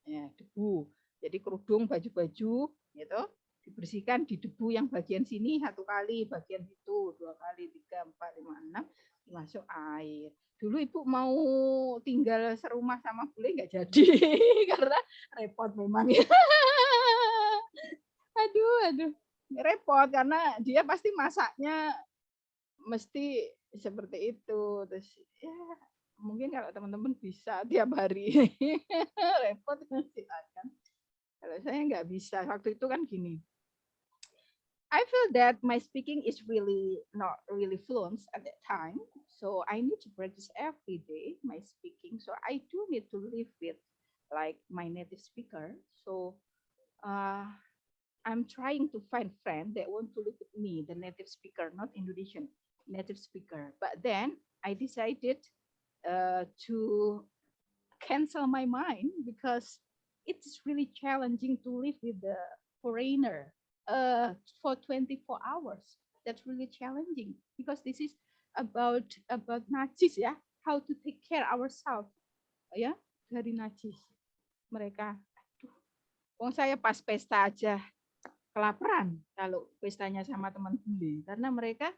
Ya, debu. Jadi kerudung, baju-baju, gitu, dibersihkan di debu yang bagian sini 1 kali, bagian itu 2 kali, 3, 4, 5, 6, masuk air. Dulu ibu mau tinggal serumah sama bule nggak jadi karena repot memang. Aduh, repot karena dia pasti masaknya mesti seperti itu. Terus ya mungkin kalau teman-teman bisa tiap hari repot silakan. Kalau saya nggak bisa. Waktu itu kan gini. I feel that my speaking is really not really fluent at that time. So I need to practice every day my speaking. So I do need to live with like my native speaker. So I'm trying to find friend that want to live with me, the native speaker, not Indonesian native speaker. But then I decided to cancel my mind because it's really challenging to live with the foreigner for 24 hours. That's really challenging because this is about najis ya, how to take care ourselves ya dari najis. Mereka, wong saya pas pesta aja kelaparan kalau pestanya sama teman bule karena mereka,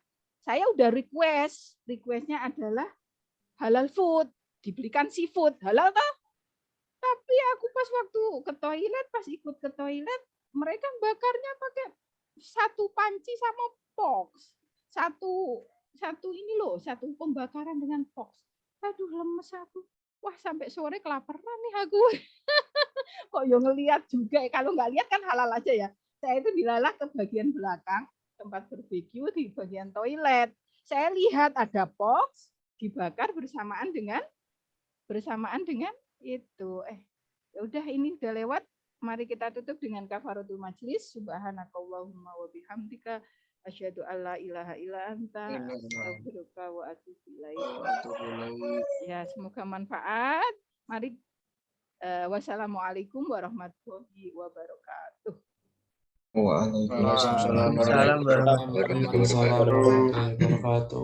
saya udah requestnya adalah halal food, dibelikan seafood, halal toh. Tapi aku pas waktu ke toilet, pas ikut ke toilet, mereka bakarnya pakai 1 panci sama box. Satu ini loh, 1 pembakaran dengan box. Aduh, lemes aku. Wah, sampai sore kelaparan nih aku. Kok yo ngelihat juga, kalau nggak lihat kan halal aja ya. Saya itu dilalah ke bagian belakang, tempat barbeque di bagian toilet. Saya lihat ada box dibakar bersamaan dengan itu. Ya udah ini udah lewat. Mari kita tutup dengan kafaratul majlis. Subhanakallahumma wa bihamdika asyhadu alla ilaha illa anta astaghfiruka wa atubu ilaik. Ya, semoga manfaat. Mari wassalamualaikum warahmatullahi wabarakatuh. Waalaikumsalam warahmatullahi wabarakatuh.